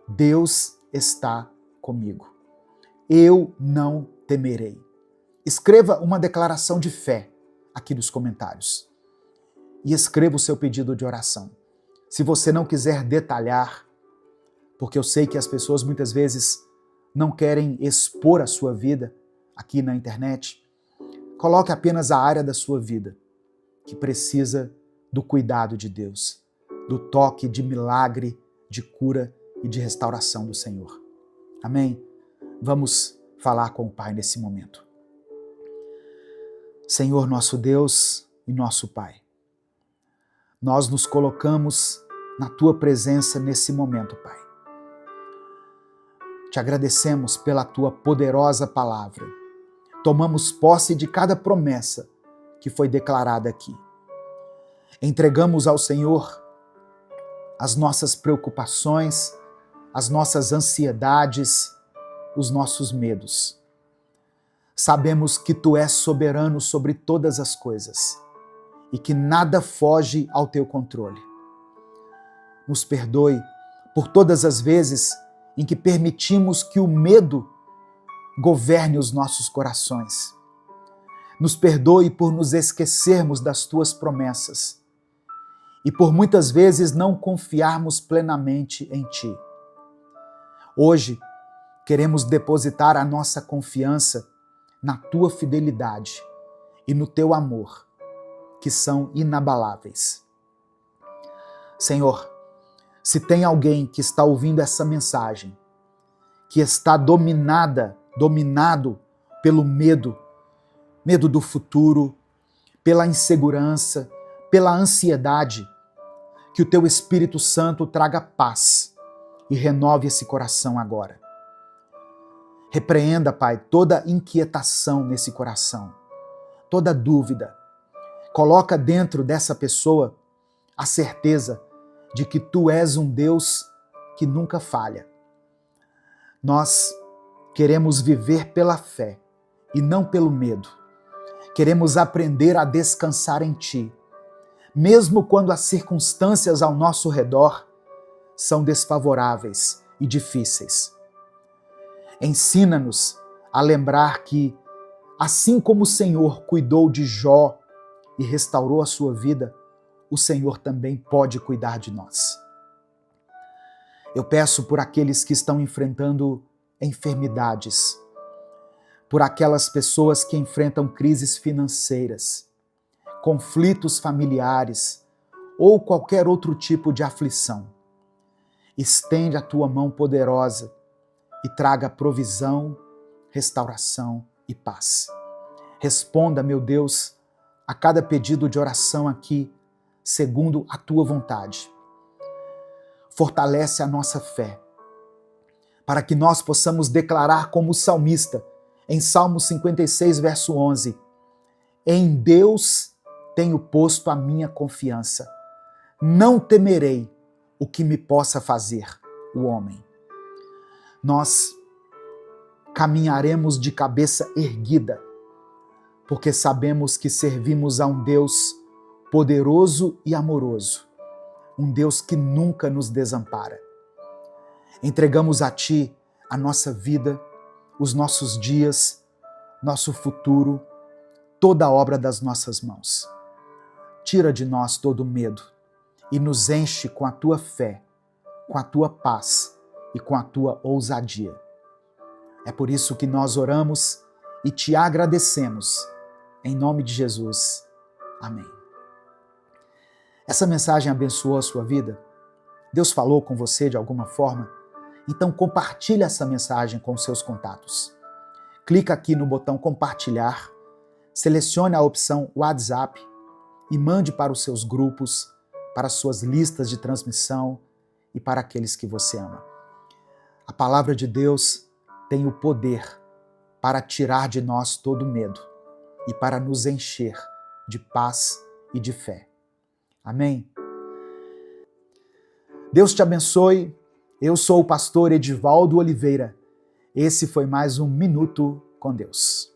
Speaker 1: Deus está comigo. Eu não temerei. Escreva uma declaração de fé aqui nos comentários. E escreva o seu pedido de oração. Se você não quiser detalhar, porque eu sei que as pessoas muitas vezes não querem expor a sua vida aqui na internet, coloque apenas a área da sua vida que precisa do cuidado de Deus, do toque de milagre, de cura e de restauração do Senhor. Amém? Vamos falar com o Pai nesse momento. Senhor, nosso Deus e nosso Pai, nós nos colocamos na Tua presença nesse momento, Pai. Te agradecemos pela Tua poderosa palavra. Tomamos posse de cada promessa que foi declarada aqui. Entregamos ao Senhor as nossas preocupações, as nossas ansiedades, os nossos medos. Sabemos que Tu és soberano sobre todas as coisas e que nada foge ao Teu controle. Nos perdoe por todas as vezes em que permitimos que o medo governe os nossos corações. Nos perdoe por nos esquecermos das Tuas promessas e por muitas vezes não confiarmos plenamente em Ti. Hoje, queremos depositar a nossa confiança na Tua fidelidade e no Teu amor, que são inabaláveis. Senhor, se tem alguém que está ouvindo essa mensagem, que está dominado pelo medo do futuro, pela insegurança, pela ansiedade, que o Teu Espírito Santo traga paz e renove esse coração agora. Repreenda, Pai, toda inquietação nesse coração, toda dúvida. Coloca dentro dessa pessoa a certeza de que Tu és um Deus que nunca falha. Nós queremos viver pela fé e não pelo medo. Queremos aprender a descansar em Ti, mesmo quando as circunstâncias ao nosso redor são desfavoráveis e difíceis. Ensina-nos a lembrar que, assim como o Senhor cuidou de Jó e restaurou a sua vida, o Senhor também pode cuidar de nós. Eu peço por aqueles que estão enfrentando enfermidades, por aquelas pessoas que enfrentam crises financeiras, conflitos familiares ou qualquer outro tipo de aflição. Estende a Tua mão poderosa e traga provisão, restauração e paz. Responda, meu Deus, a cada pedido de oração aqui, segundo a Tua vontade. Fortalece a nossa fé, para que nós possamos declarar como o salmista, em Salmo 56, verso 11, em Deus tenho posto a minha confiança. Não temerei o que me possa fazer o homem. Nós caminharemos de cabeça erguida, porque sabemos que servimos a um Deus poderoso e amoroso, um Deus que nunca nos desampara. Entregamos a Ti a nossa vida, os nossos dias, nosso futuro, toda a obra das nossas mãos. Tira de nós todo o medo e nos enche com a Tua fé, com a Tua paz e com a Tua ousadia. É por isso que nós oramos e Te agradecemos. Em nome de Jesus. Amém. Essa mensagem abençoou a sua vida? Deus falou com você de alguma forma? Então compartilhe essa mensagem com seus contatos. Clica aqui no botão compartilhar, selecione a opção WhatsApp e mande para os seus grupos, para as suas listas de transmissão e para aqueles que você ama. A palavra de Deus tem o poder para tirar de nós todo medo e para nos encher de paz e de fé. Amém? Deus te abençoe. Eu sou o pastor Edivaldo Oliveira. Esse foi mais um Minuto com Deus.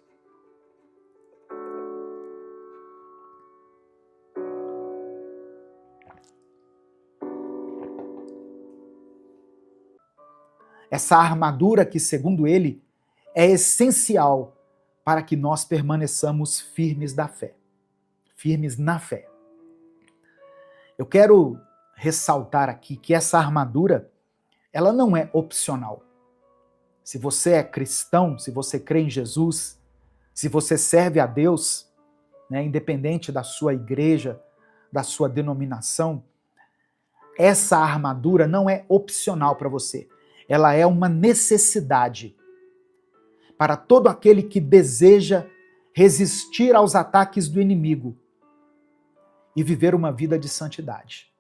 Speaker 1: Essa armadura que, segundo ele, é essencial para que nós permaneçamos firmes da fé, firmes na fé. Eu quero ressaltar aqui que essa armadura, ela não é opcional. Se você é cristão, se você crê em Jesus, se você serve a Deus, independente da sua igreja, da sua denominação, essa armadura não é opcional para você. Ela é uma necessidade para todo aquele que deseja resistir aos ataques do inimigo e viver uma vida de santidade.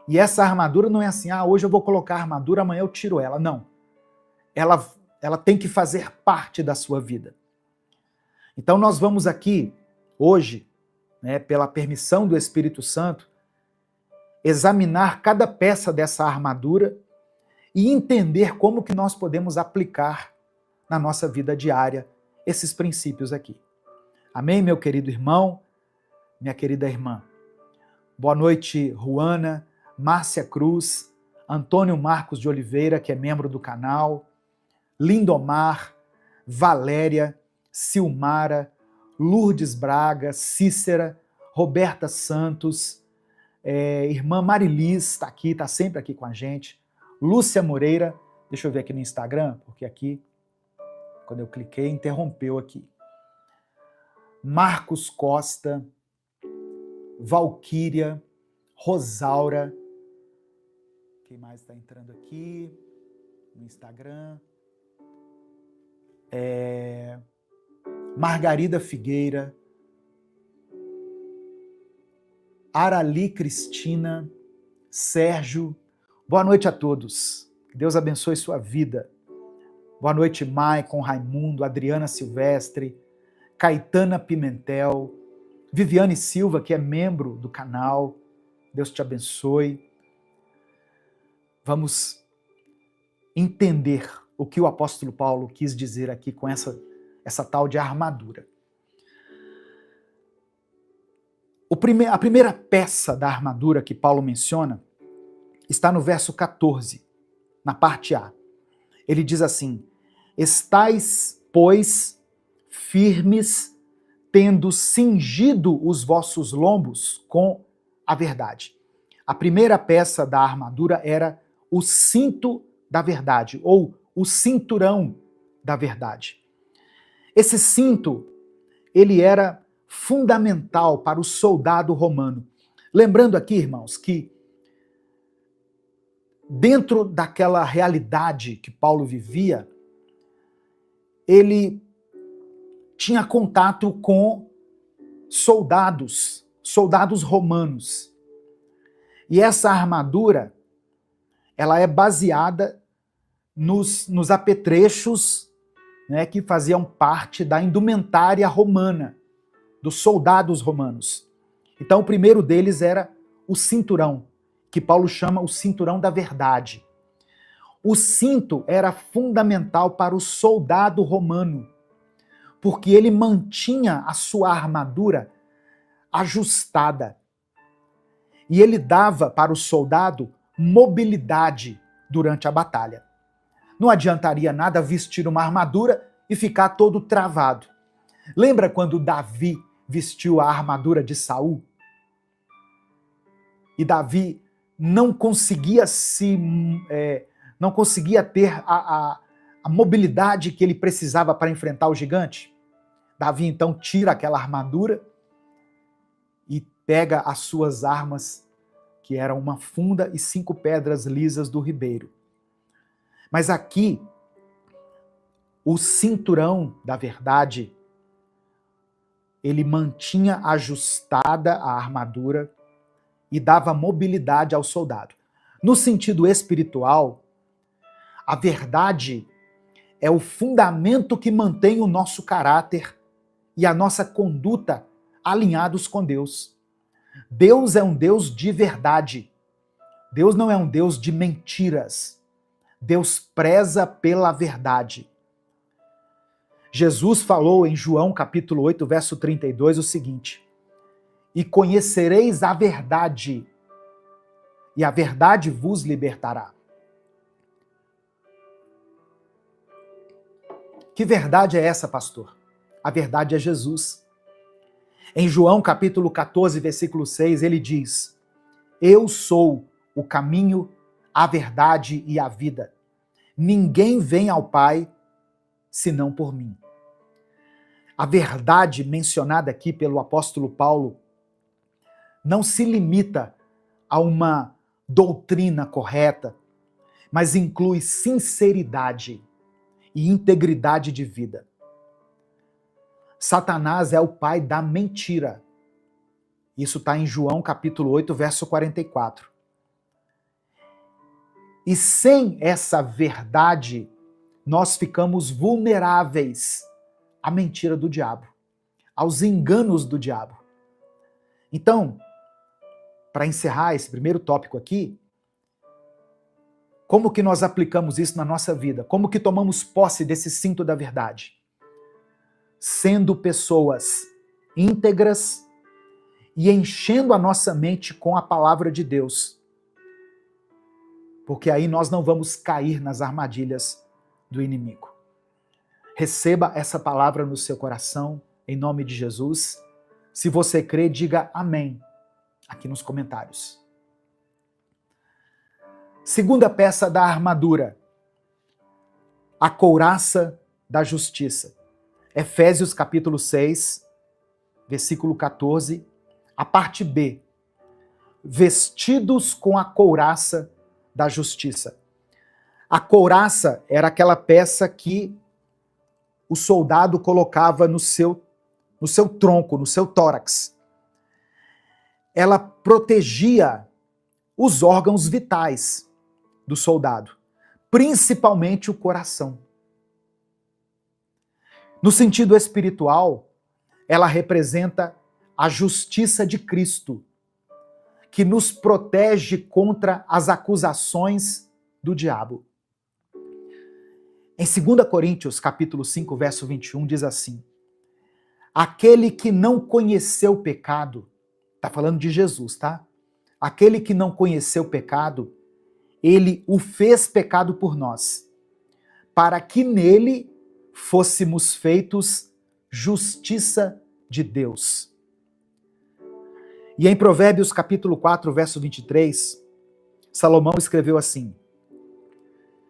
Speaker 1: E essa armadura não é assim, hoje eu vou colocar a armadura, amanhã eu tiro ela. Não. Ela tem que fazer parte da sua vida. Então nós vamos aqui, hoje, pela permissão do Espírito Santo, examinar cada peça dessa armadura e entender como que nós podemos aplicar na nossa vida diária esses princípios aqui. Amém, meu querido irmão, minha querida irmã? Boa noite, Ruana, Márcia Cruz, Antônio Marcos de Oliveira, que é membro do canal, Lindomar, Valéria, Silmara, Lourdes Braga, Cícera, Roberta Santos, irmã Marilis está aqui, está sempre aqui com a gente, Lúcia Moreira, deixa eu ver aqui no Instagram, porque aqui, quando eu cliquei, interrompeu aqui. Marcos Costa, Valquíria, Rosaura, quem mais está entrando aqui no Instagram? Margarida Figueira, Arali Cristina, Sérgio, boa noite a todos. Que Deus abençoe sua vida. Boa noite, Maicon, Raimundo, Adriana Silvestre, Caetana Pimentel, Viviane Silva, que é membro do canal. Deus te abençoe. Vamos entender o que o apóstolo Paulo quis dizer aqui com essa tal de armadura. A primeira peça da armadura que Paulo menciona está no verso 14, na parte A. Ele diz assim: estais, pois, firmes, tendo cingido os vossos lombos com a verdade. A primeira peça da armadura era o cinto da verdade, ou o cinturão da verdade. Esse cinto, ele era fundamental para o soldado romano. Lembrando aqui, irmãos, que dentro daquela realidade que Paulo vivia, ele tinha contato com soldados romanos. E essa armadura, ela é baseada nos apetrechos, que faziam parte da indumentária romana, dos soldados romanos. Então, o primeiro deles era o cinturão, que Paulo chama o cinturão da verdade. O cinto era fundamental para o soldado romano, porque ele mantinha a sua armadura ajustada. E ele dava para o soldado mobilidade durante a batalha. Não adiantaria nada vestir uma armadura e ficar todo travado. Lembra quando Davi vestiu a armadura de Saul? E Davi não conseguia não conseguia ter a mobilidade que ele precisava para enfrentar o gigante. Davi então tira aquela armadura e pega as suas armas, que eram uma funda e 5 pedras lisas do ribeiro. Mas aqui, o cinturão da verdade, ele mantinha ajustada a armadura e dava mobilidade ao soldado. No sentido espiritual, a verdade é o fundamento que mantém o nosso caráter e a nossa conduta alinhados com Deus. Deus é um Deus de verdade. Deus não é um Deus de mentiras. Deus preza pela verdade. Jesus falou em João capítulo 8, verso 32 o seguinte: e conhecereis a verdade, e a verdade vos libertará. Que verdade é essa, pastor? A verdade é Jesus. Em João capítulo 14, versículo 6, ele diz: eu sou o caminho, a verdade e a vida. Ninguém vem ao Pai senão por mim. A verdade mencionada aqui pelo apóstolo Paulo não se limita a uma doutrina correta, mas inclui sinceridade e integridade de vida. Satanás é o pai da mentira. Isso está em João capítulo 8, verso 44. E sem essa verdade, nós ficamos vulneráveis à mentira do diabo, aos enganos do diabo. Então, para encerrar esse primeiro tópico aqui, como que nós aplicamos isso na nossa vida? Como que tomamos posse desse cinto da verdade? Sendo pessoas íntegras e enchendo a nossa mente com a palavra de Deus. Porque aí nós não vamos cair nas armadilhas do inimigo. Receba essa palavra no seu coração, em nome de Jesus. Se você crê, diga amém aqui nos comentários. Segunda peça da armadura, a couraça da justiça. Efésios capítulo 6, versículo 14, a parte B. Vestidos com a couraça da justiça. A couraça era aquela peça que o soldado colocava no seu tronco, no seu tórax. Ela protegia os órgãos vitais do soldado, principalmente o coração. No sentido espiritual, ela representa a justiça de Cristo, que nos protege contra as acusações do diabo. Em 2 Coríntios, capítulo 5, verso 21, diz assim: aquele que não conheceu o pecado, está falando de Jesus, tá? Aquele que não conheceu o pecado, ele o fez pecado por nós, para que nele fôssemos feitos justiça de Deus. E em Provérbios capítulo 4, verso 23, Salomão escreveu assim: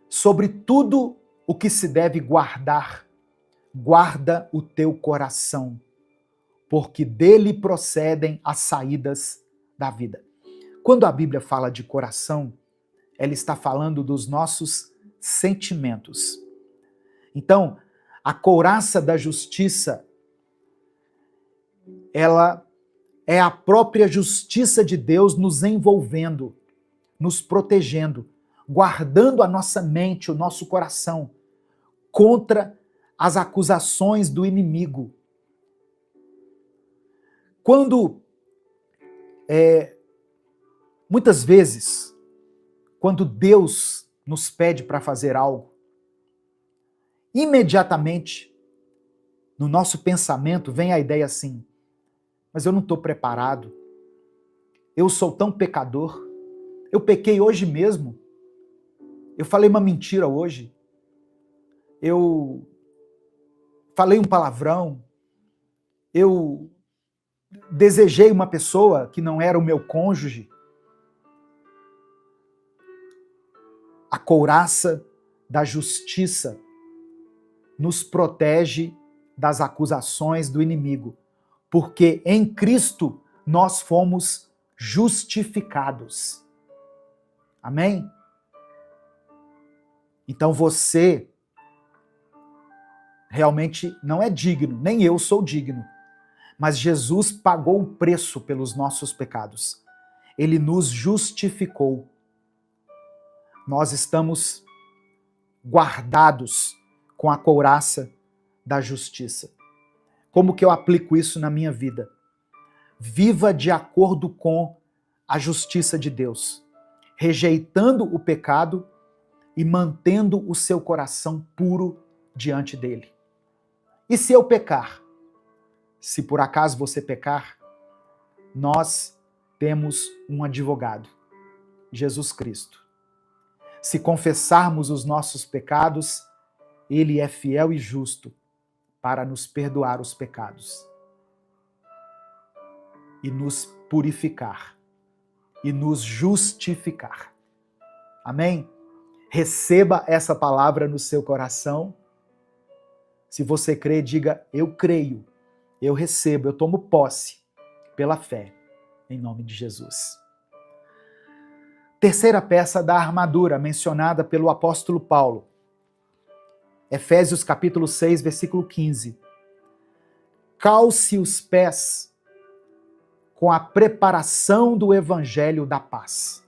Speaker 1: sobre tudo o que se deve guardar, guarda o teu coração, porque dele procedem as saídas da vida. Quando a Bíblia fala de coração, ela está falando dos nossos sentimentos. Então, a couraça da justiça, ela é a própria justiça de Deus nos envolvendo, nos protegendo, guardando a nossa mente, o nosso coração, contra as acusações do inimigo. Quando Muitas vezes, quando Deus nos pede para fazer algo, imediatamente, no nosso pensamento, vem a ideia assim: mas eu não estou preparado, eu sou tão pecador, eu pequei hoje mesmo, eu falei uma mentira hoje, eu falei um palavrão, eu desejei uma pessoa que não era o meu cônjuge. A couraça da justiça nos protege das acusações do inimigo, porque em Cristo nós fomos justificados. Amém? Então você realmente não é digno, nem eu sou digno, mas Jesus pagou o preço pelos nossos pecados. Ele nos justificou. Nós estamos guardados com a couraça da justiça. Como que eu aplico isso na minha vida? Viva de acordo com a justiça de Deus, rejeitando o pecado e mantendo o seu coração puro diante dele. E se eu pecar? Se por acaso você pecar, nós temos um advogado, Jesus Cristo. Se confessarmos os nossos pecados, ele é fiel e justo para nos perdoar os pecados e nos purificar e nos justificar. Amém? Receba essa palavra no seu coração. Se você crê, diga: eu creio, eu recebo, eu tomo posse pela fé, em nome de Jesus. Terceira peça da armadura mencionada pelo apóstolo Paulo. Efésios capítulo 6, versículo 15. Calce os pés com a preparação do evangelho da paz.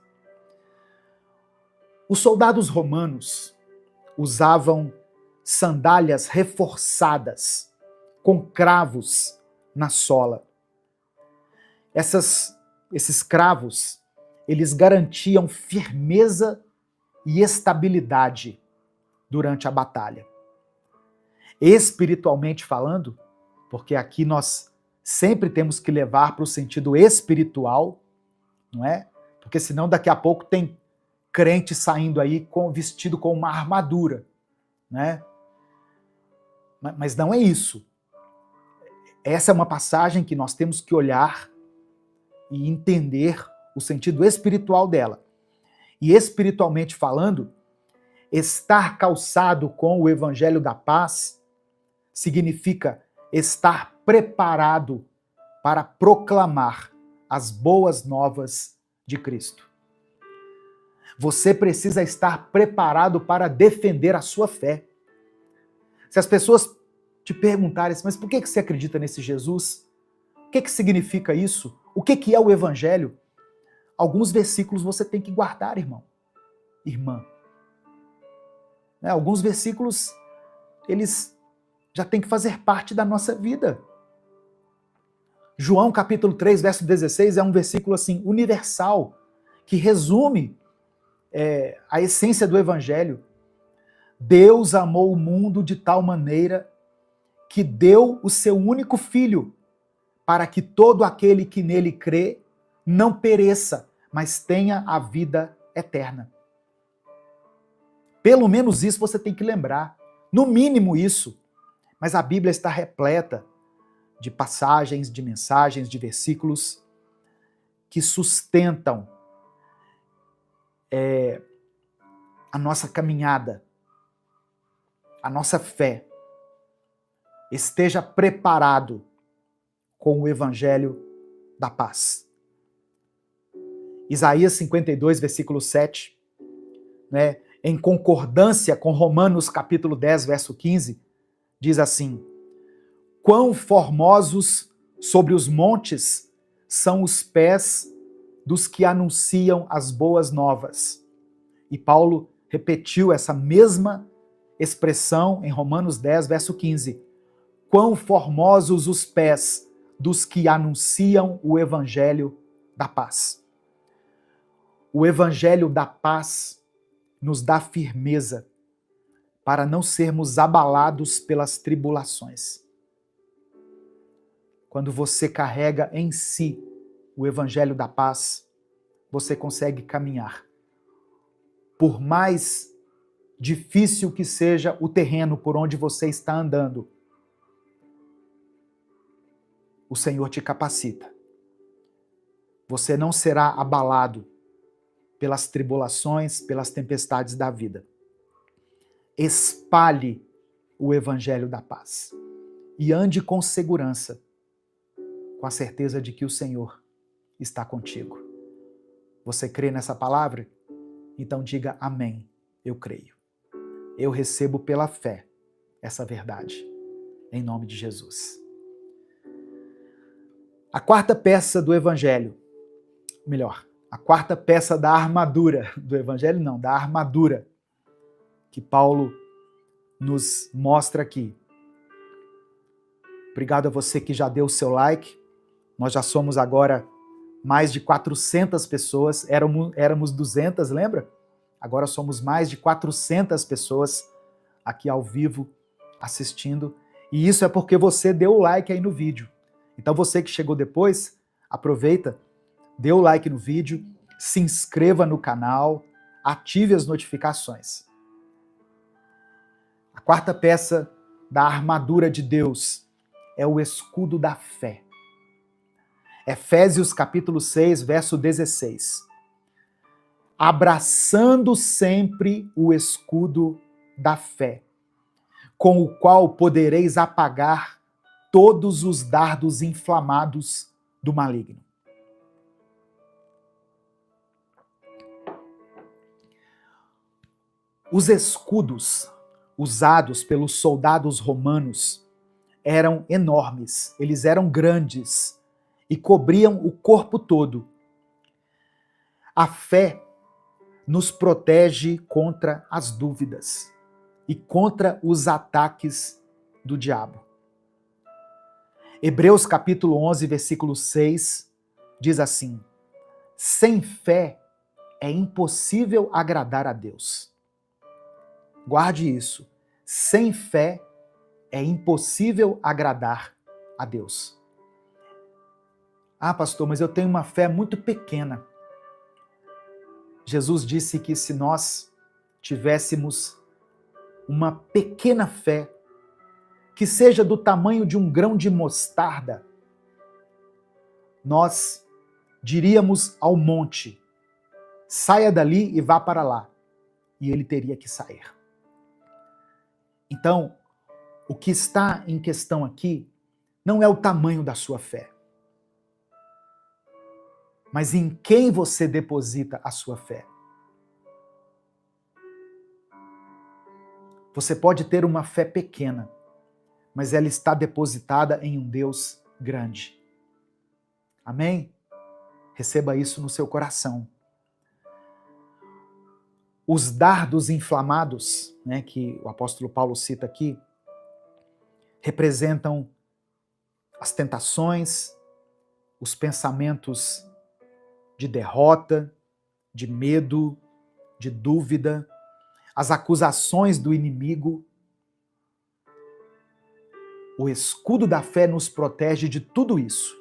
Speaker 1: Os soldados romanos usavam sandálias reforçadas com cravos na sola. Esses cravos, eles garantiam firmeza e estabilidade durante a batalha. Espiritualmente falando, porque aqui nós sempre temos que levar para o sentido espiritual, não é? Porque senão daqui a pouco tem crente saindo aí vestido com uma armadura, né? Mas não é isso. Essa é uma passagem que nós temos que olhar e entender o sentido espiritual dela. E espiritualmente falando, estar calçado com o evangelho da paz significa estar preparado para proclamar as boas novas de Cristo. Você precisa estar preparado para defender a sua fé. Se as pessoas te perguntarem, mas por que você acredita nesse Jesus? O que significa isso? O que é o evangelho? Alguns versículos você tem que guardar, irmão, irmã. Alguns versículos, eles já têm que fazer parte da nossa vida. João capítulo 3, verso 16 é um versículo assim, universal, que resume a essência do evangelho. Deus amou o mundo de tal maneira que deu o seu único filho, para que todo aquele que nele crê não pereça, mas tenha a vida eterna. Pelo menos isso você tem que lembrar. No mínimo isso. Mas a Bíblia está repleta de passagens, de mensagens, de versículos que sustentam a nossa caminhada, a nossa fé. Esteja preparado com o evangelho da paz. Isaías 52, versículo 7, né, em concordância com Romanos capítulo 10, verso 15, diz assim: quão formosos sobre os montes são os pés dos que anunciam as boas novas. E Paulo repetiu essa mesma expressão em Romanos 10, verso 15. Quão formosos os pés dos que anunciam o evangelho da paz. O evangelho da paz nos dá firmeza para não sermos abalados pelas tribulações. Quando você carrega em si o evangelho da paz, você consegue caminhar. Por mais difícil que seja o terreno por onde você está andando, o Senhor te capacita. Você não será abalado pelas tribulações, pelas tempestades da vida. Espalhe o evangelho da paz e ande com segurança, com a certeza de que o Senhor está contigo. Você crê nessa palavra? Então diga amém. Eu creio. Eu recebo pela fé essa verdade, em nome de Jesus. A quarta peça do evangelho, melhor, a quarta peça da armadura, do evangelho não, da armadura, que Paulo nos mostra aqui. Obrigado a você que já deu o seu like. Nós já somos agora mais de 400 pessoas, éramos 200, lembra? Agora somos mais de 400 pessoas aqui ao vivo assistindo. E isso é porque você deu o like aí no vídeo. Então você que chegou depois, aproveita, dê o like no vídeo, se inscreva no canal, ative as notificações. A quarta peça da armadura de Deus é o escudo da fé. Efésios capítulo 6, verso 16. Abraçando sempre o escudo da fé, com o qual podereis apagar todos os dardos inflamados do maligno. Os escudos usados pelos soldados romanos eram enormes, eles eram grandes e cobriam o corpo todo. A fé nos protege contra as dúvidas e contra os ataques do diabo. Hebreus capítulo 11, versículo 6, diz assim: sem fé é impossível agradar a Deus. Guarde isso. Sem fé é impossível agradar a Deus. Ah, pastor, mas eu tenho uma fé muito pequena. Jesus disse que se nós tivéssemos uma pequena fé, que seja do tamanho de um grão de mostarda, nós diríamos ao monte, saia dali e vá para lá. E ele teria que sair. Então, o que está em questão aqui não é o tamanho da sua fé, mas em quem você deposita a sua fé. Você pode ter uma fé pequena, mas ela está depositada em um Deus grande. Amém? Receba isso no seu coração. Os dardos inflamados, né, que o apóstolo Paulo cita aqui, representam as tentações, os pensamentos de derrota, de medo, de dúvida, as acusações do inimigo. O escudo da fé nos protege de tudo isso.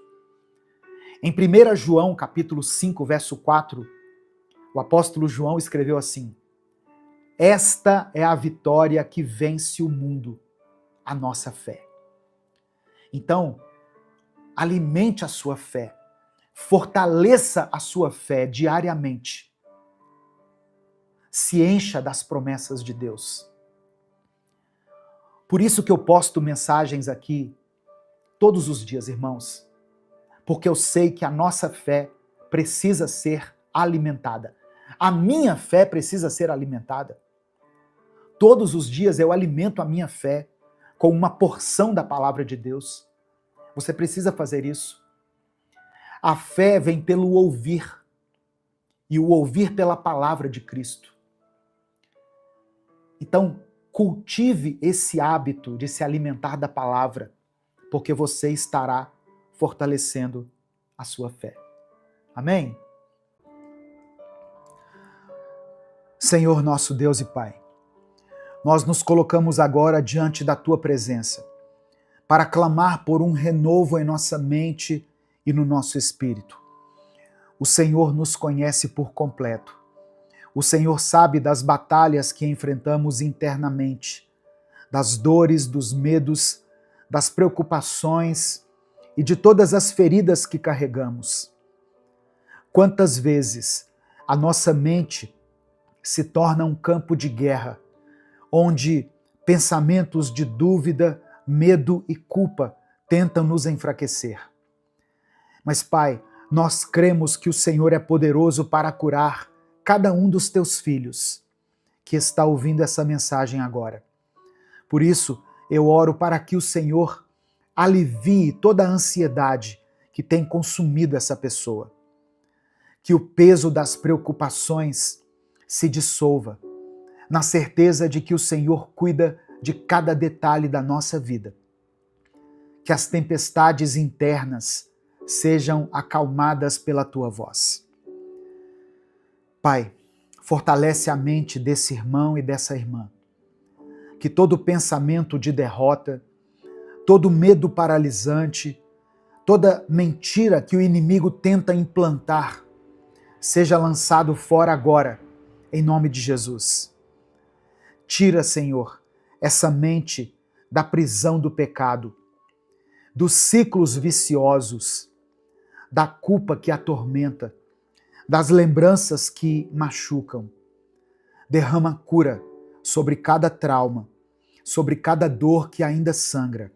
Speaker 1: Em 1 João, capítulo 5, verso 4, o apóstolo João escreveu assim: esta é a vitória que vence o mundo, a nossa fé. Então, alimente a sua fé, fortaleça a sua fé diariamente. Se encha das promessas de Deus. Por isso que eu posto mensagens aqui todos os dias, irmãos, porque eu sei que a nossa fé precisa ser alimentada. A minha fé precisa ser alimentada. Todos os dias eu alimento a minha fé com uma porção da palavra de Deus. Você precisa fazer isso. A fé vem pelo ouvir, e o ouvir pela palavra de Cristo. Então, cultive esse hábito de se alimentar da palavra, porque você estará fortalecendo a sua fé. Amém? Senhor nosso Deus e Pai, nós nos colocamos agora diante da Tua presença para clamar por um renovo em nossa mente e no nosso espírito. O Senhor nos conhece por completo. O Senhor sabe das batalhas que enfrentamos internamente, das dores, dos medos, das preocupações e de todas as feridas que carregamos. Quantas vezes a nossa mente se torna um campo de guerra, onde pensamentos de dúvida, medo e culpa tentam nos enfraquecer. Mas, Pai, nós cremos que o Senhor é poderoso para curar cada um dos teus filhos que está ouvindo essa mensagem agora. Por isso, eu oro para que o Senhor alivie toda a ansiedade que tem consumido essa pessoa. Que o peso das preocupações se dissolva, na certeza de que o Senhor cuida de cada detalhe da nossa vida. Que as tempestades internas sejam acalmadas pela tua voz. Pai, fortalece a mente desse irmão e dessa irmã. Que todo pensamento de derrota, todo medo paralisante, toda mentira que o inimigo tenta implantar, seja lançado fora agora, em nome de Jesus. Tira, Senhor, essa mente da prisão do pecado, dos ciclos viciosos, da culpa que atormenta, das lembranças que machucam. Derrama cura sobre cada trauma, sobre cada dor que ainda sangra.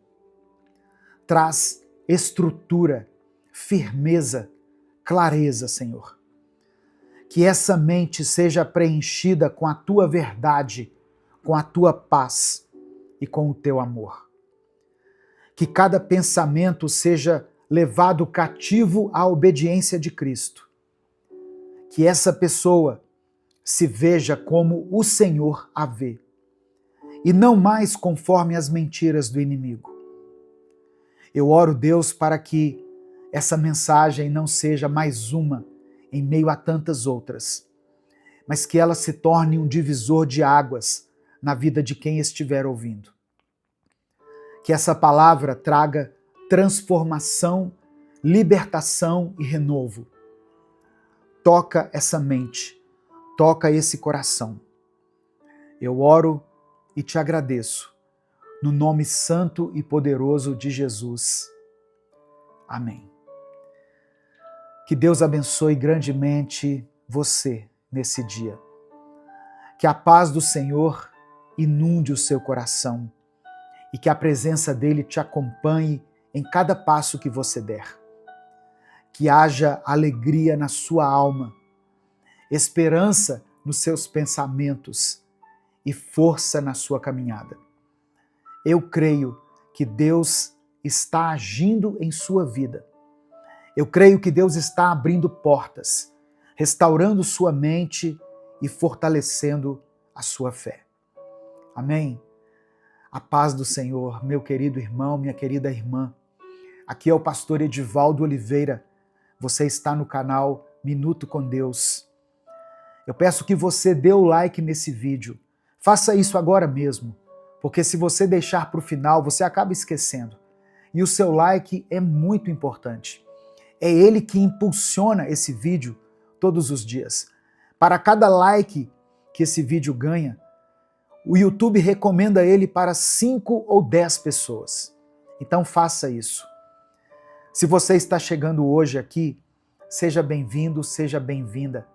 Speaker 1: Traz estrutura, firmeza, clareza, Senhor. Que essa mente seja preenchida com a tua verdade, com a tua paz e com o teu amor. Que cada pensamento seja levado cativo à obediência de Cristo. Que essa pessoa se veja como o Senhor a vê, e não mais conforme as mentiras do inimigo. Eu oro, Deus, para que essa mensagem não seja mais uma em meio a tantas outras, mas que ela se torne um divisor de águas na vida de quem estiver ouvindo. Que essa palavra traga transformação, libertação e renovo. Toca essa mente, toca esse coração. Eu oro e te agradeço, no nome santo e poderoso de Jesus. Amém. Que Deus abençoe grandemente você nesse dia. Que a paz do Senhor inunde o seu coração e que a presença dele te acompanhe em cada passo que você der. Que haja alegria na sua alma, esperança nos seus pensamentos e força na sua caminhada. Eu creio que Deus está agindo em sua vida. Eu creio que Deus está abrindo portas, restaurando sua mente e fortalecendo a sua fé. Amém? A paz do Senhor, meu querido irmão, minha querida irmã. Aqui é o pastor Edivaldo Oliveira. Você está no canal Minuto com Deus. Eu peço que você dê o like nesse vídeo. Faça isso agora mesmo, porque se você deixar para o final, você acaba esquecendo. E o seu like é muito importante. É ele que impulsiona esse vídeo todos os dias. Para cada like que esse vídeo ganha, o YouTube recomenda ele para 5 ou 10 pessoas. Então faça isso. Se você está chegando hoje aqui, seja bem-vindo, seja bem-vinda.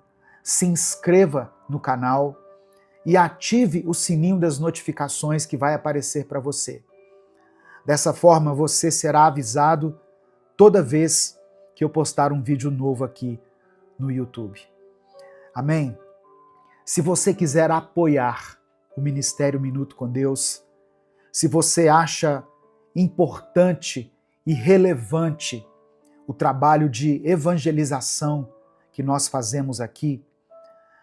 Speaker 1: Se inscreva no canal e ative o sininho das notificações que vai aparecer para você. Dessa forma, você será avisado toda vez que eu postar um vídeo novo aqui no YouTube. Amém? Se você quiser apoiar o Ministério Minuto com Deus, se você acha importante e relevante o trabalho de evangelização que nós fazemos aqui,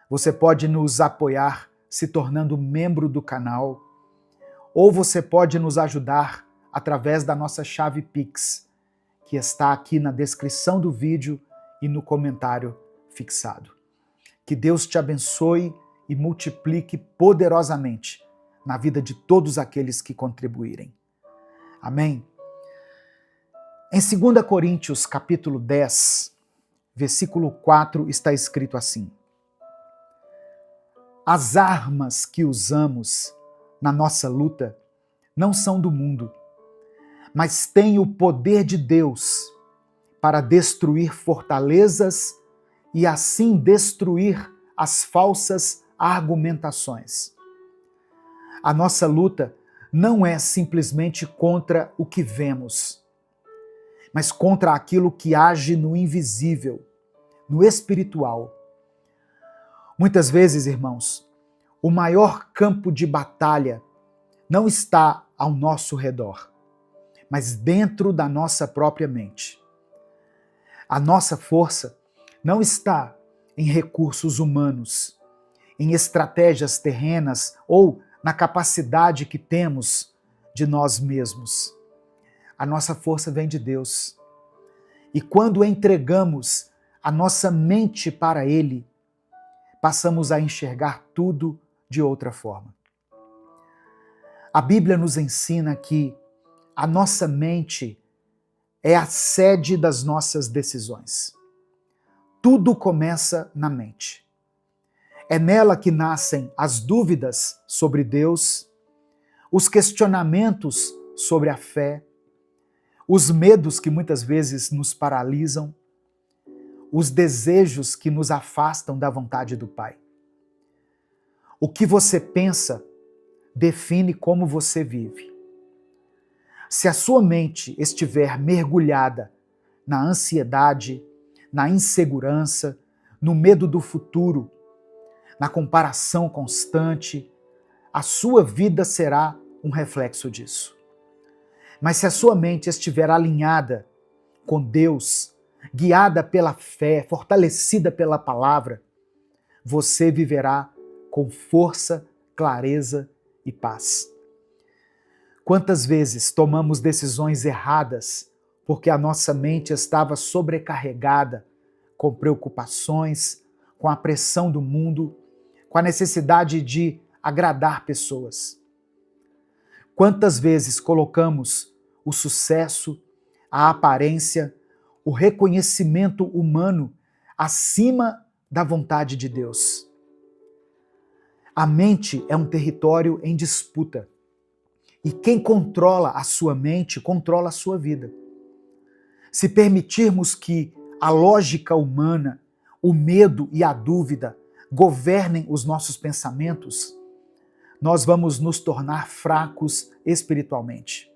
Speaker 1: você pode nos apoiar se tornando membro do canal, ou você pode nos ajudar através da nossa chave Pix, que está aqui na descrição do vídeo e no comentário fixado. Que Deus te abençoe e multiplique poderosamente na vida de todos aqueles que contribuírem. Amém? Em 2 Coríntios, capítulo 10, versículo 4, está escrito assim: as armas que usamos na nossa luta não são do mundo, mas têm o poder de Deus para destruir fortalezas e assim destruir as falsas argumentações. A nossa luta não é simplesmente contra o que vemos, mas contra aquilo que age no invisível, no espiritual. Muitas vezes, irmãos, o maior campo de batalha não está ao nosso redor, mas dentro da nossa própria mente. A nossa força não está em recursos humanos, em estratégias terrenas ou na capacidade que temos de nós mesmos. A nossa força vem de Deus. E quando entregamos a nossa mente para Ele, passamos a enxergar tudo de outra forma. A Bíblia nos ensina que a nossa mente é a sede das nossas decisões. Tudo começa na mente. É nela que nascem as dúvidas sobre Deus, os questionamentos sobre a fé, os medos que muitas vezes nos paralisam, os desejos que nos afastam da vontade do Pai. O que você pensa define como você vive. Se a sua mente estiver mergulhada na ansiedade, na insegurança, no medo do futuro, na comparação constante, a sua vida será um reflexo disso. Mas se a sua mente estiver alinhada com Deus, guiada pela fé, fortalecida pela palavra, você viverá com força, clareza e paz. Quantas vezes tomamos decisões erradas porque a nossa mente estava sobrecarregada com preocupações, com a pressão do mundo, com a necessidade de agradar pessoas? Quantas vezes colocamos o sucesso, a aparência, o reconhecimento humano acima da vontade de Deus? A mente é um território em disputa. E quem controla a sua mente, controla a sua vida. Se permitirmos que a lógica humana, o medo e a dúvida governem os nossos pensamentos, nós vamos nos tornar fracos espiritualmente.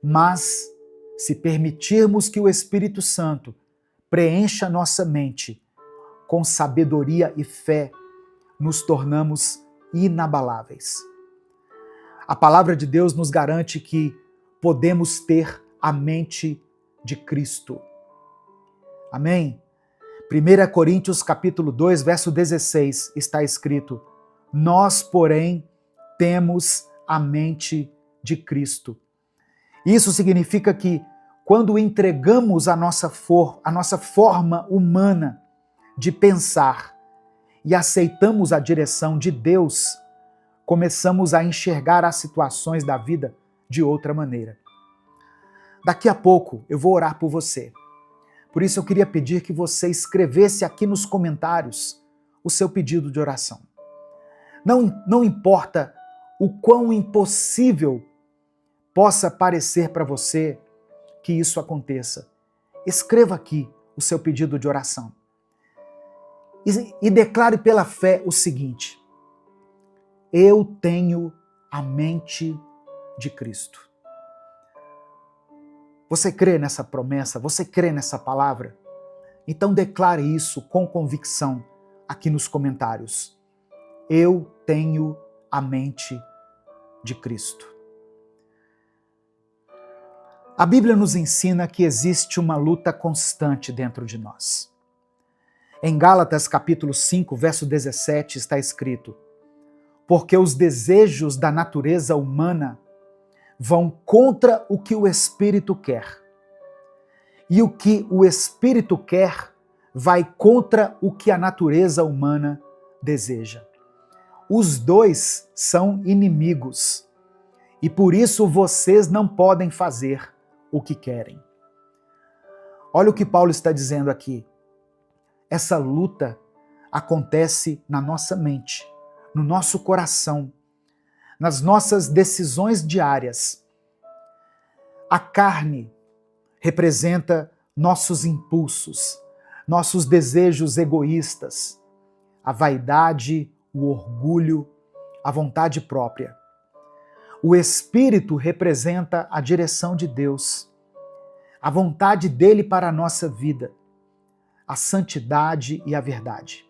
Speaker 1: Mas, se permitirmos que o Espírito Santo preencha nossa mente com sabedoria e fé, nos tornamos inabaláveis. A palavra de Deus nos garante que podemos ter a mente de Cristo. Amém? 1 Coríntios capítulo 2, verso 16, está escrito: nós, porém, temos a mente de Cristo. Isso significa que quando entregamos a nossa forma humana de pensar e aceitamos a direção de Deus, começamos a enxergar as situações da vida de outra maneira. Daqui a pouco eu vou orar por você. Por isso eu queria pedir que você escrevesse aqui nos comentários o seu pedido de oração. Não importa o quão impossível possa parecer para você que isso aconteça. Escreva aqui o seu pedido de oração. E declare pela fé o seguinte: eu tenho a mente de Cristo. Você crê nessa promessa? Você crê nessa palavra? Então declare isso com convicção aqui nos comentários. Eu tenho a mente de Cristo. A Bíblia nos ensina que existe uma luta constante dentro de nós. Em Gálatas capítulo 5, verso 17 está escrito: porque os desejos da natureza humana vão contra o que o Espírito quer. E o que o Espírito quer vai contra o que a natureza humana deseja. Os dois são inimigos e por isso vocês não podem fazer o que querem. Olha o que Paulo está dizendo aqui. Essa luta acontece na nossa mente, no nosso coração, nas nossas decisões diárias. A carne representa nossos impulsos, nossos desejos egoístas, a vaidade, o orgulho, a vontade própria. O Espírito representa a direção de Deus, a vontade dele para a nossa vida, a santidade e a verdade.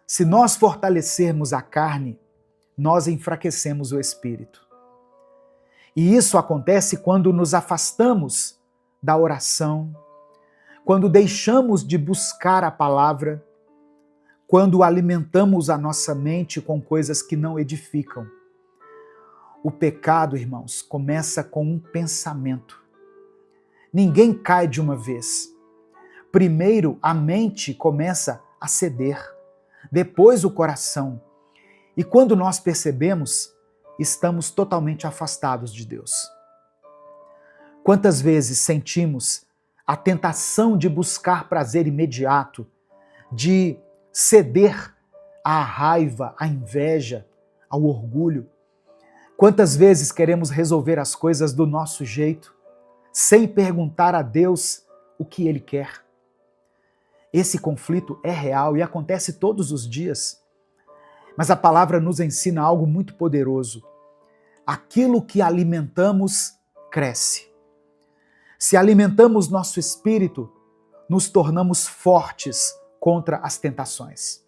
Speaker 1: Se nós fortalecermos a carne, nós enfraquecemos o Espírito. E isso acontece quando nos afastamos da oração, quando deixamos de buscar a palavra, quando alimentamos a nossa mente com coisas que não edificam. O pecado, irmãos, começa com um pensamento. Ninguém cai de uma vez. Primeiro a mente começa a ceder, depois o coração. E quando nós percebemos, estamos totalmente afastados de Deus. Quantas vezes sentimos a tentação de buscar prazer imediato, de ceder à raiva, à inveja, ao orgulho? Quantas vezes queremos resolver as coisas do nosso jeito, sem perguntar a Deus o que Ele quer? Esse conflito é real e acontece todos os dias. Mas a palavra nos ensina algo muito poderoso. Aquilo que alimentamos cresce. Se alimentamos nosso espírito, nos tornamos fortes contra as tentações.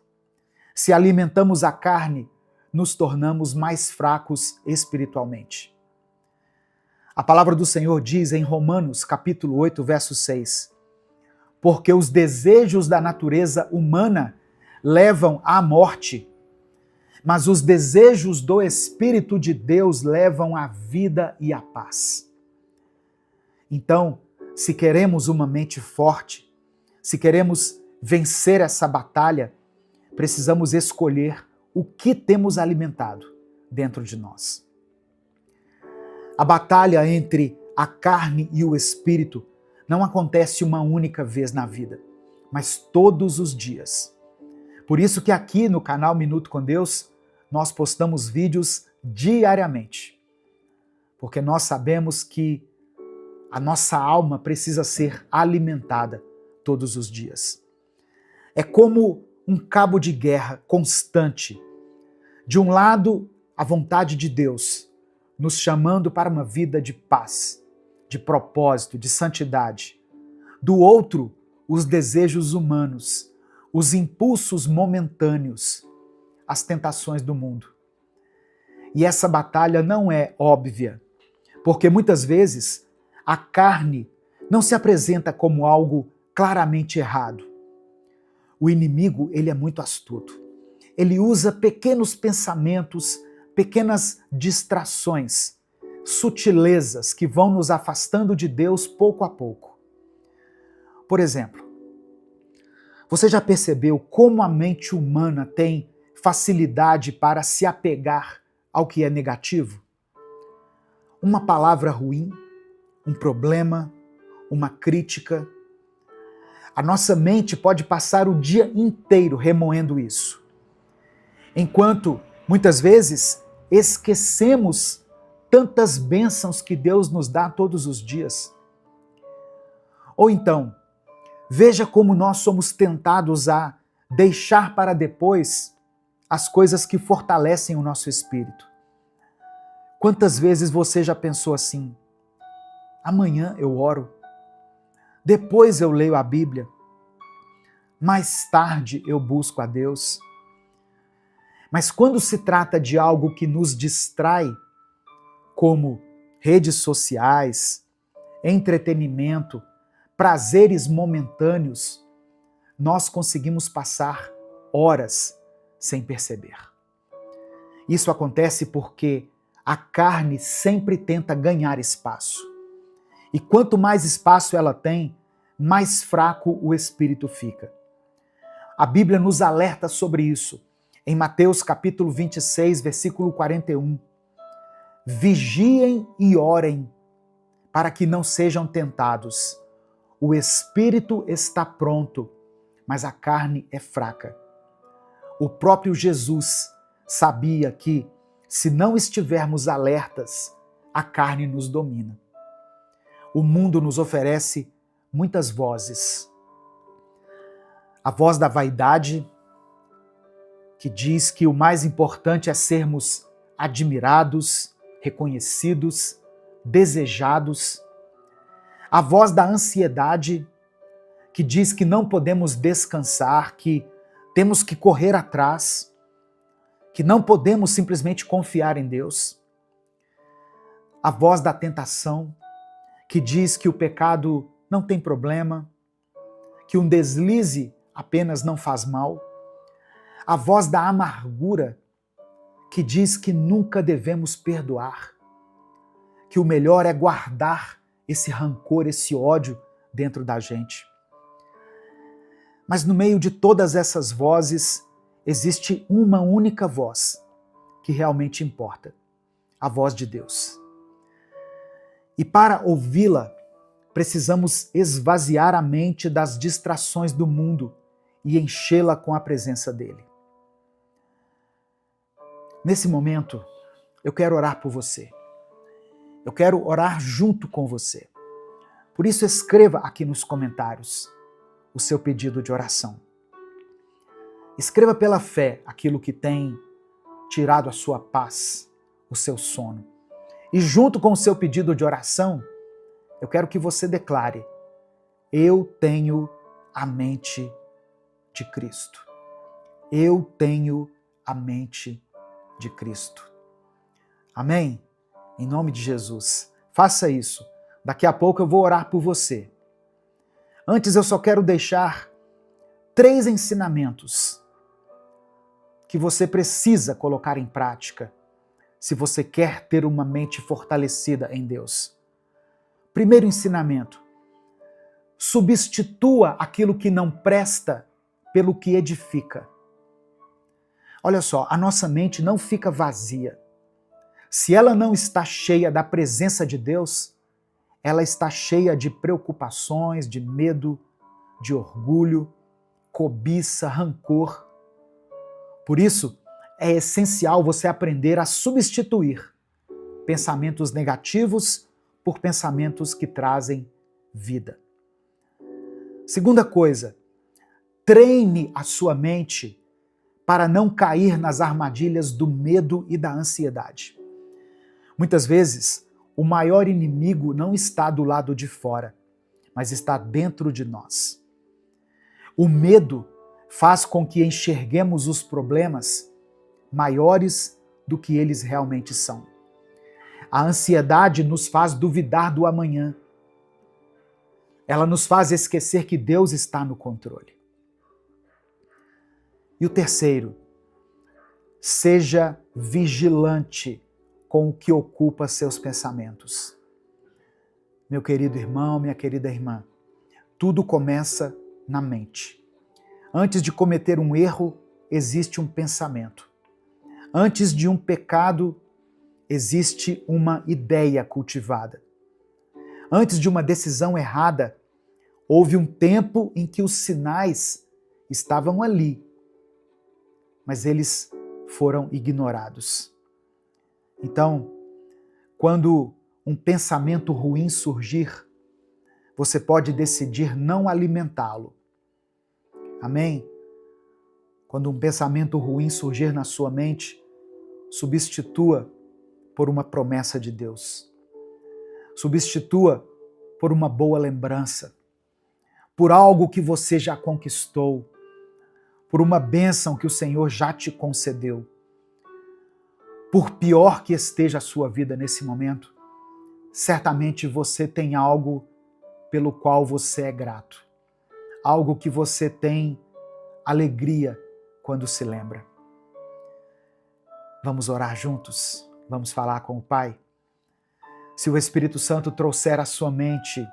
Speaker 1: Se alimentamos a carne, nos tornamos mais fracos espiritualmente. A palavra do Senhor diz em Romanos, capítulo 8, verso 6, porque os desejos da natureza humana levam à morte, mas os desejos do Espírito de Deus levam à vida e à paz. Então, se queremos uma mente forte, se queremos vencer essa batalha, precisamos escolher o que temos alimentado dentro de nós. A batalha entre a carne e o espírito não acontece uma única vez na vida, mas todos os dias. Por isso que aqui no canal Minuto com Deus, nós postamos vídeos diariamente, porque nós sabemos que a nossa alma precisa ser alimentada todos os dias. É como um cabo de guerra constante. De um lado, a vontade de Deus, nos chamando para uma vida de paz, de propósito, de santidade. Do outro, os desejos humanos, os impulsos momentâneos, as tentações do mundo. E essa batalha não é óbvia, porque muitas vezes a carne não se apresenta como algo claramente errado. O inimigo, ele é muito astuto. Ele usa pequenos pensamentos, pequenas distrações, sutilezas que vão nos afastando de Deus pouco a pouco. Por exemplo, você já percebeu como a mente humana tem facilidade para se apegar ao que é negativo? Uma palavra ruim, um problema, uma crítica. A nossa mente pode passar o dia inteiro remoendo isso. Enquanto, muitas vezes, esquecemos tantas bênçãos que Deus nos dá todos os dias. Ou então, veja como nós somos tentados a deixar para depois as coisas que fortalecem o nosso espírito. Quantas vezes você já pensou assim? Amanhã eu oro, depois eu leio a Bíblia, mais tarde eu busco a Deus. Mas quando se trata de algo que nos distrai, como redes sociais, entretenimento, prazeres momentâneos, nós conseguimos passar horas sem perceber. Isso acontece porque a carne sempre tenta ganhar espaço. E quanto mais espaço ela tem, mais fraco o espírito fica. A Bíblia nos alerta sobre isso. Em Mateus capítulo 26, versículo 41. Vigiem e orem para que não sejam tentados. O espírito está pronto, mas a carne é fraca. O próprio Jesus sabia que, se não estivermos alertas, a carne nos domina. O mundo nos oferece muitas vozes. A voz da vaidade, que diz que o mais importante é sermos admirados, reconhecidos, desejados. A voz da ansiedade, que diz que não podemos descansar, que temos que correr atrás, que não podemos simplesmente confiar em Deus. A voz da tentação, que diz que o pecado não tem problema, que um deslize apenas não faz mal. A voz da amargura, que diz que nunca devemos perdoar, que o melhor é guardar esse rancor, esse ódio dentro da gente. Mas no meio de todas essas vozes, existe uma única voz que realmente importa, a voz de Deus. E para ouvi-la, precisamos esvaziar a mente das distrações do mundo e enchê-la com a presença dele. Nesse momento, eu quero orar por você. Eu quero orar junto com você. Por isso, escreva aqui nos comentários o seu pedido de oração. Escreva pela fé aquilo que tem tirado a sua paz, o seu sono. E junto com o seu pedido de oração, eu quero que você declare: eu tenho a mente de Cristo. Eu tenho a mente de Cristo. Amém? Em nome de Jesus. Faça isso. Daqui a pouco eu vou orar por você. Antes eu só quero deixar 3 ensinamentos que você precisa colocar em prática se você quer ter uma mente fortalecida em Deus. Primeiro ensinamento: substitua aquilo que não presta pelo que edifica. Olha só, a nossa mente não fica vazia. Se ela não está cheia da presença de Deus, ela está cheia de preocupações, de medo, de orgulho, cobiça, rancor. Por isso, é essencial você aprender a substituir pensamentos negativos por pensamentos que trazem vida. Segunda coisa, treine a sua mente para não cair nas armadilhas do medo e da ansiedade. Muitas vezes, o maior inimigo não está do lado de fora, mas está dentro de nós. O medo faz com que enxerguemos os problemas maiores do que eles realmente são. A ansiedade nos faz duvidar do amanhã. Ela nos faz esquecer que Deus está no controle. E o terceiro, seja vigilante com o que ocupa seus pensamentos. Meu querido irmão, minha querida irmã, tudo começa na mente. Antes de cometer um erro, existe um pensamento. Antes de um pecado, existe uma ideia cultivada. Antes de uma decisão errada, houve um tempo em que os sinais estavam ali, mas eles foram ignorados. Então, quando um pensamento ruim surgir, você pode decidir não alimentá-lo. Amém? Quando um pensamento ruim surgir na sua mente, substitua por uma promessa de Deus. Substitua por uma boa lembrança, por algo que você já conquistou, por uma bênção que o Senhor já te concedeu. Por pior que esteja a sua vida nesse momento, certamente você tem algo pelo qual você é grato. Algo que você tem alegria quando se lembra. Vamos orar juntos? Vamos falar com o Pai? Se o Espírito Santo trouxer à sua mente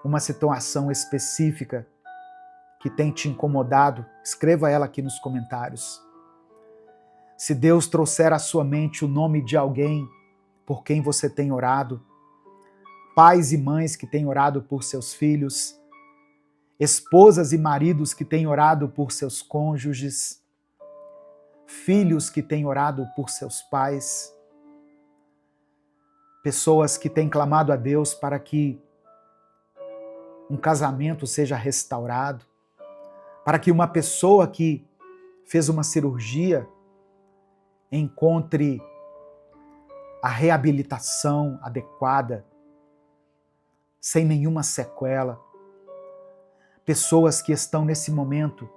Speaker 1: uma situação específica que tem te incomodado, escreva ela aqui nos comentários. Se Deus trouxer à sua mente o nome de alguém por quem você tem orado, pais e mães que têm orado por seus filhos, esposas e maridos que têm orado por seus cônjuges, filhos que têm orado por seus pais, pessoas que têm clamado a Deus para que um casamento seja restaurado, para que uma pessoa que fez uma cirurgia encontre a reabilitação adequada, sem nenhuma sequela. Pessoas que estão nesse momento,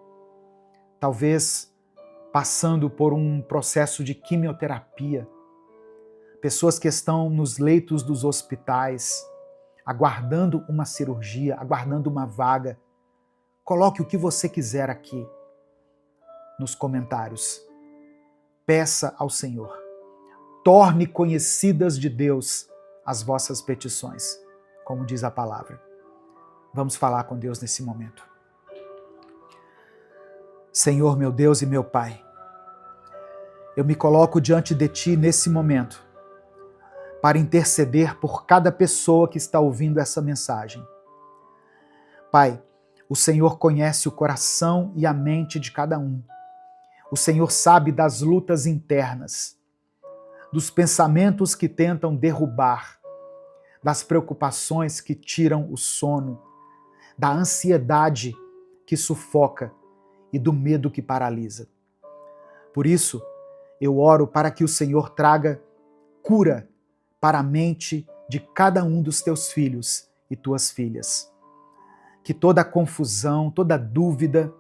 Speaker 1: talvez passando por um processo de quimioterapia, pessoas que estão nos leitos dos hospitais, aguardando uma cirurgia, aguardando uma vaga. Coloque o que você quiser aqui nos comentários. Peça ao Senhor. Torne conhecidas de Deus as vossas petições, como diz a palavra. Vamos falar com Deus nesse momento. Senhor, meu Deus e meu Pai, eu me coloco diante de Ti nesse momento para interceder por cada pessoa que está ouvindo essa mensagem. Pai, o Senhor conhece o coração e a mente de cada um. O Senhor sabe das lutas internas, dos pensamentos que tentam derrubar, das preocupações que tiram o sono, da ansiedade que sufoca e do medo que paralisa. Por isso, eu oro para que o Senhor traga cura para a mente de cada um dos teus filhos e tuas filhas. Que toda confusão, toda dúvida,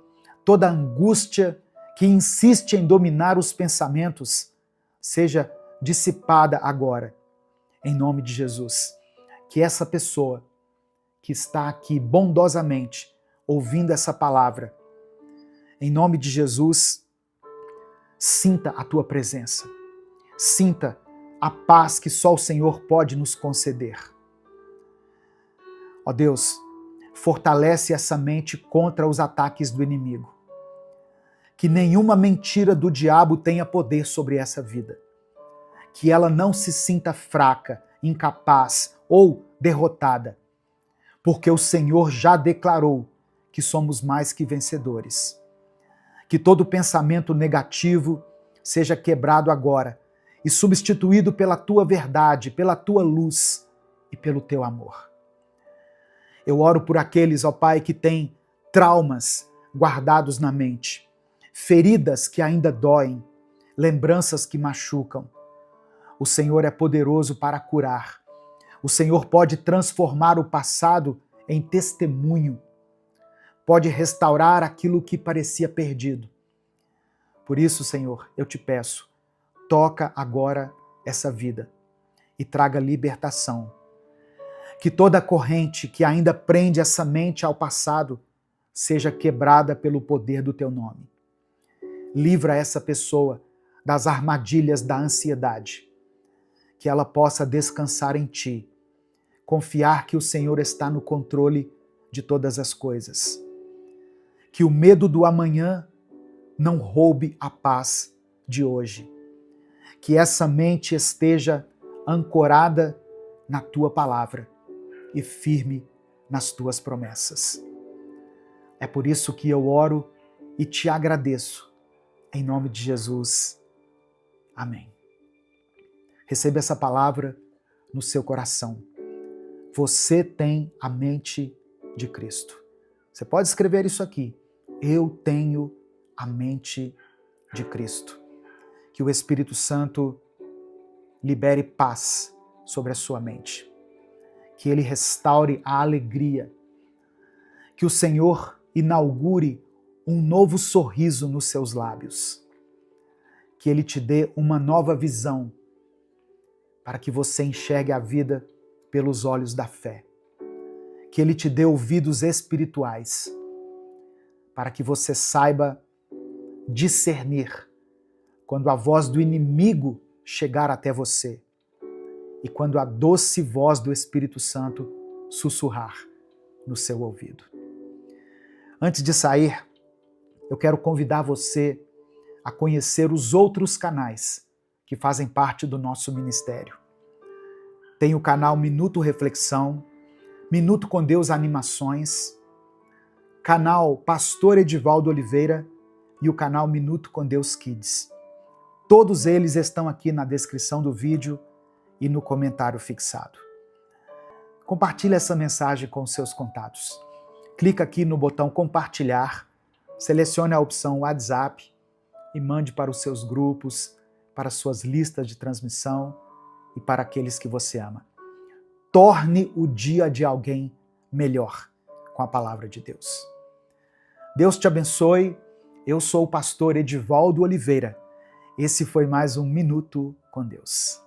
Speaker 1: toda angústia que insiste em dominar os pensamentos seja dissipada agora, em nome de Jesus. Que essa pessoa que está aqui bondosamente ouvindo essa palavra, em nome de Jesus, sinta a tua presença, sinta a paz que só o Senhor pode nos conceder. Ó Deus, fortalece essa mente contra os ataques do inimigo. Que nenhuma mentira do diabo tenha poder sobre essa vida. Que ela não se sinta fraca, incapaz ou derrotada, porque o Senhor já declarou que somos mais que vencedores. Que todo pensamento negativo seja quebrado agora e substituído pela tua verdade, pela tua luz e pelo teu amor. Eu oro por aqueles, ó Pai, que têm traumas guardados na mente, feridas que ainda doem, lembranças que machucam. O Senhor é poderoso para curar. O Senhor pode transformar o passado em testemunho. Pode restaurar aquilo que parecia perdido. Por isso, Senhor, eu te peço, toca agora essa vida e traga libertação. Que toda corrente que ainda prende essa mente ao passado seja quebrada pelo poder do teu nome. Livra essa pessoa das armadilhas da ansiedade. Que ela possa descansar em ti, confiar que o Senhor está no controle de todas as coisas. Que o medo do amanhã não roube a paz de hoje. Que essa mente esteja ancorada na tua palavra e firme nas tuas promessas. É por isso que eu oro e te agradeço. Em nome de Jesus. Amém. Receba essa palavra no seu coração. Você tem a mente de Cristo. Você pode escrever isso aqui. Eu tenho a mente de Cristo. Que o Espírito Santo libere paz sobre a sua mente. Que ele restaure a alegria. Que o Senhor inaugure um novo sorriso nos seus lábios. Que ele te dê uma nova visão para que você enxergue a vida pelos olhos da fé. Que ele te dê ouvidos espirituais para que você saiba discernir quando a voz do inimigo chegar até você e quando a doce voz do Espírito Santo sussurrar: no seu ouvido. Antes de sair, eu quero convidar você a conhecer os outros canais que fazem parte do nosso ministério. Tem o canal Minuto Reflexão, Minuto com Deus Animações, canal Pastor Edivaldo Oliveira e o canal Minuto com Deus Kids. Todos eles estão aqui na descrição do vídeo e no comentário fixado. Compartilhe essa mensagem com seus contatos. Clica aqui no botão compartilhar, selecione a opção WhatsApp e mande para os seus grupos, para suas listas de transmissão e para aqueles que você ama. Torne o dia de alguém melhor com a palavra de Deus. Deus te abençoe. Eu sou o pastor Edivaldo Oliveira. Esse foi mais um Minuto com Deus.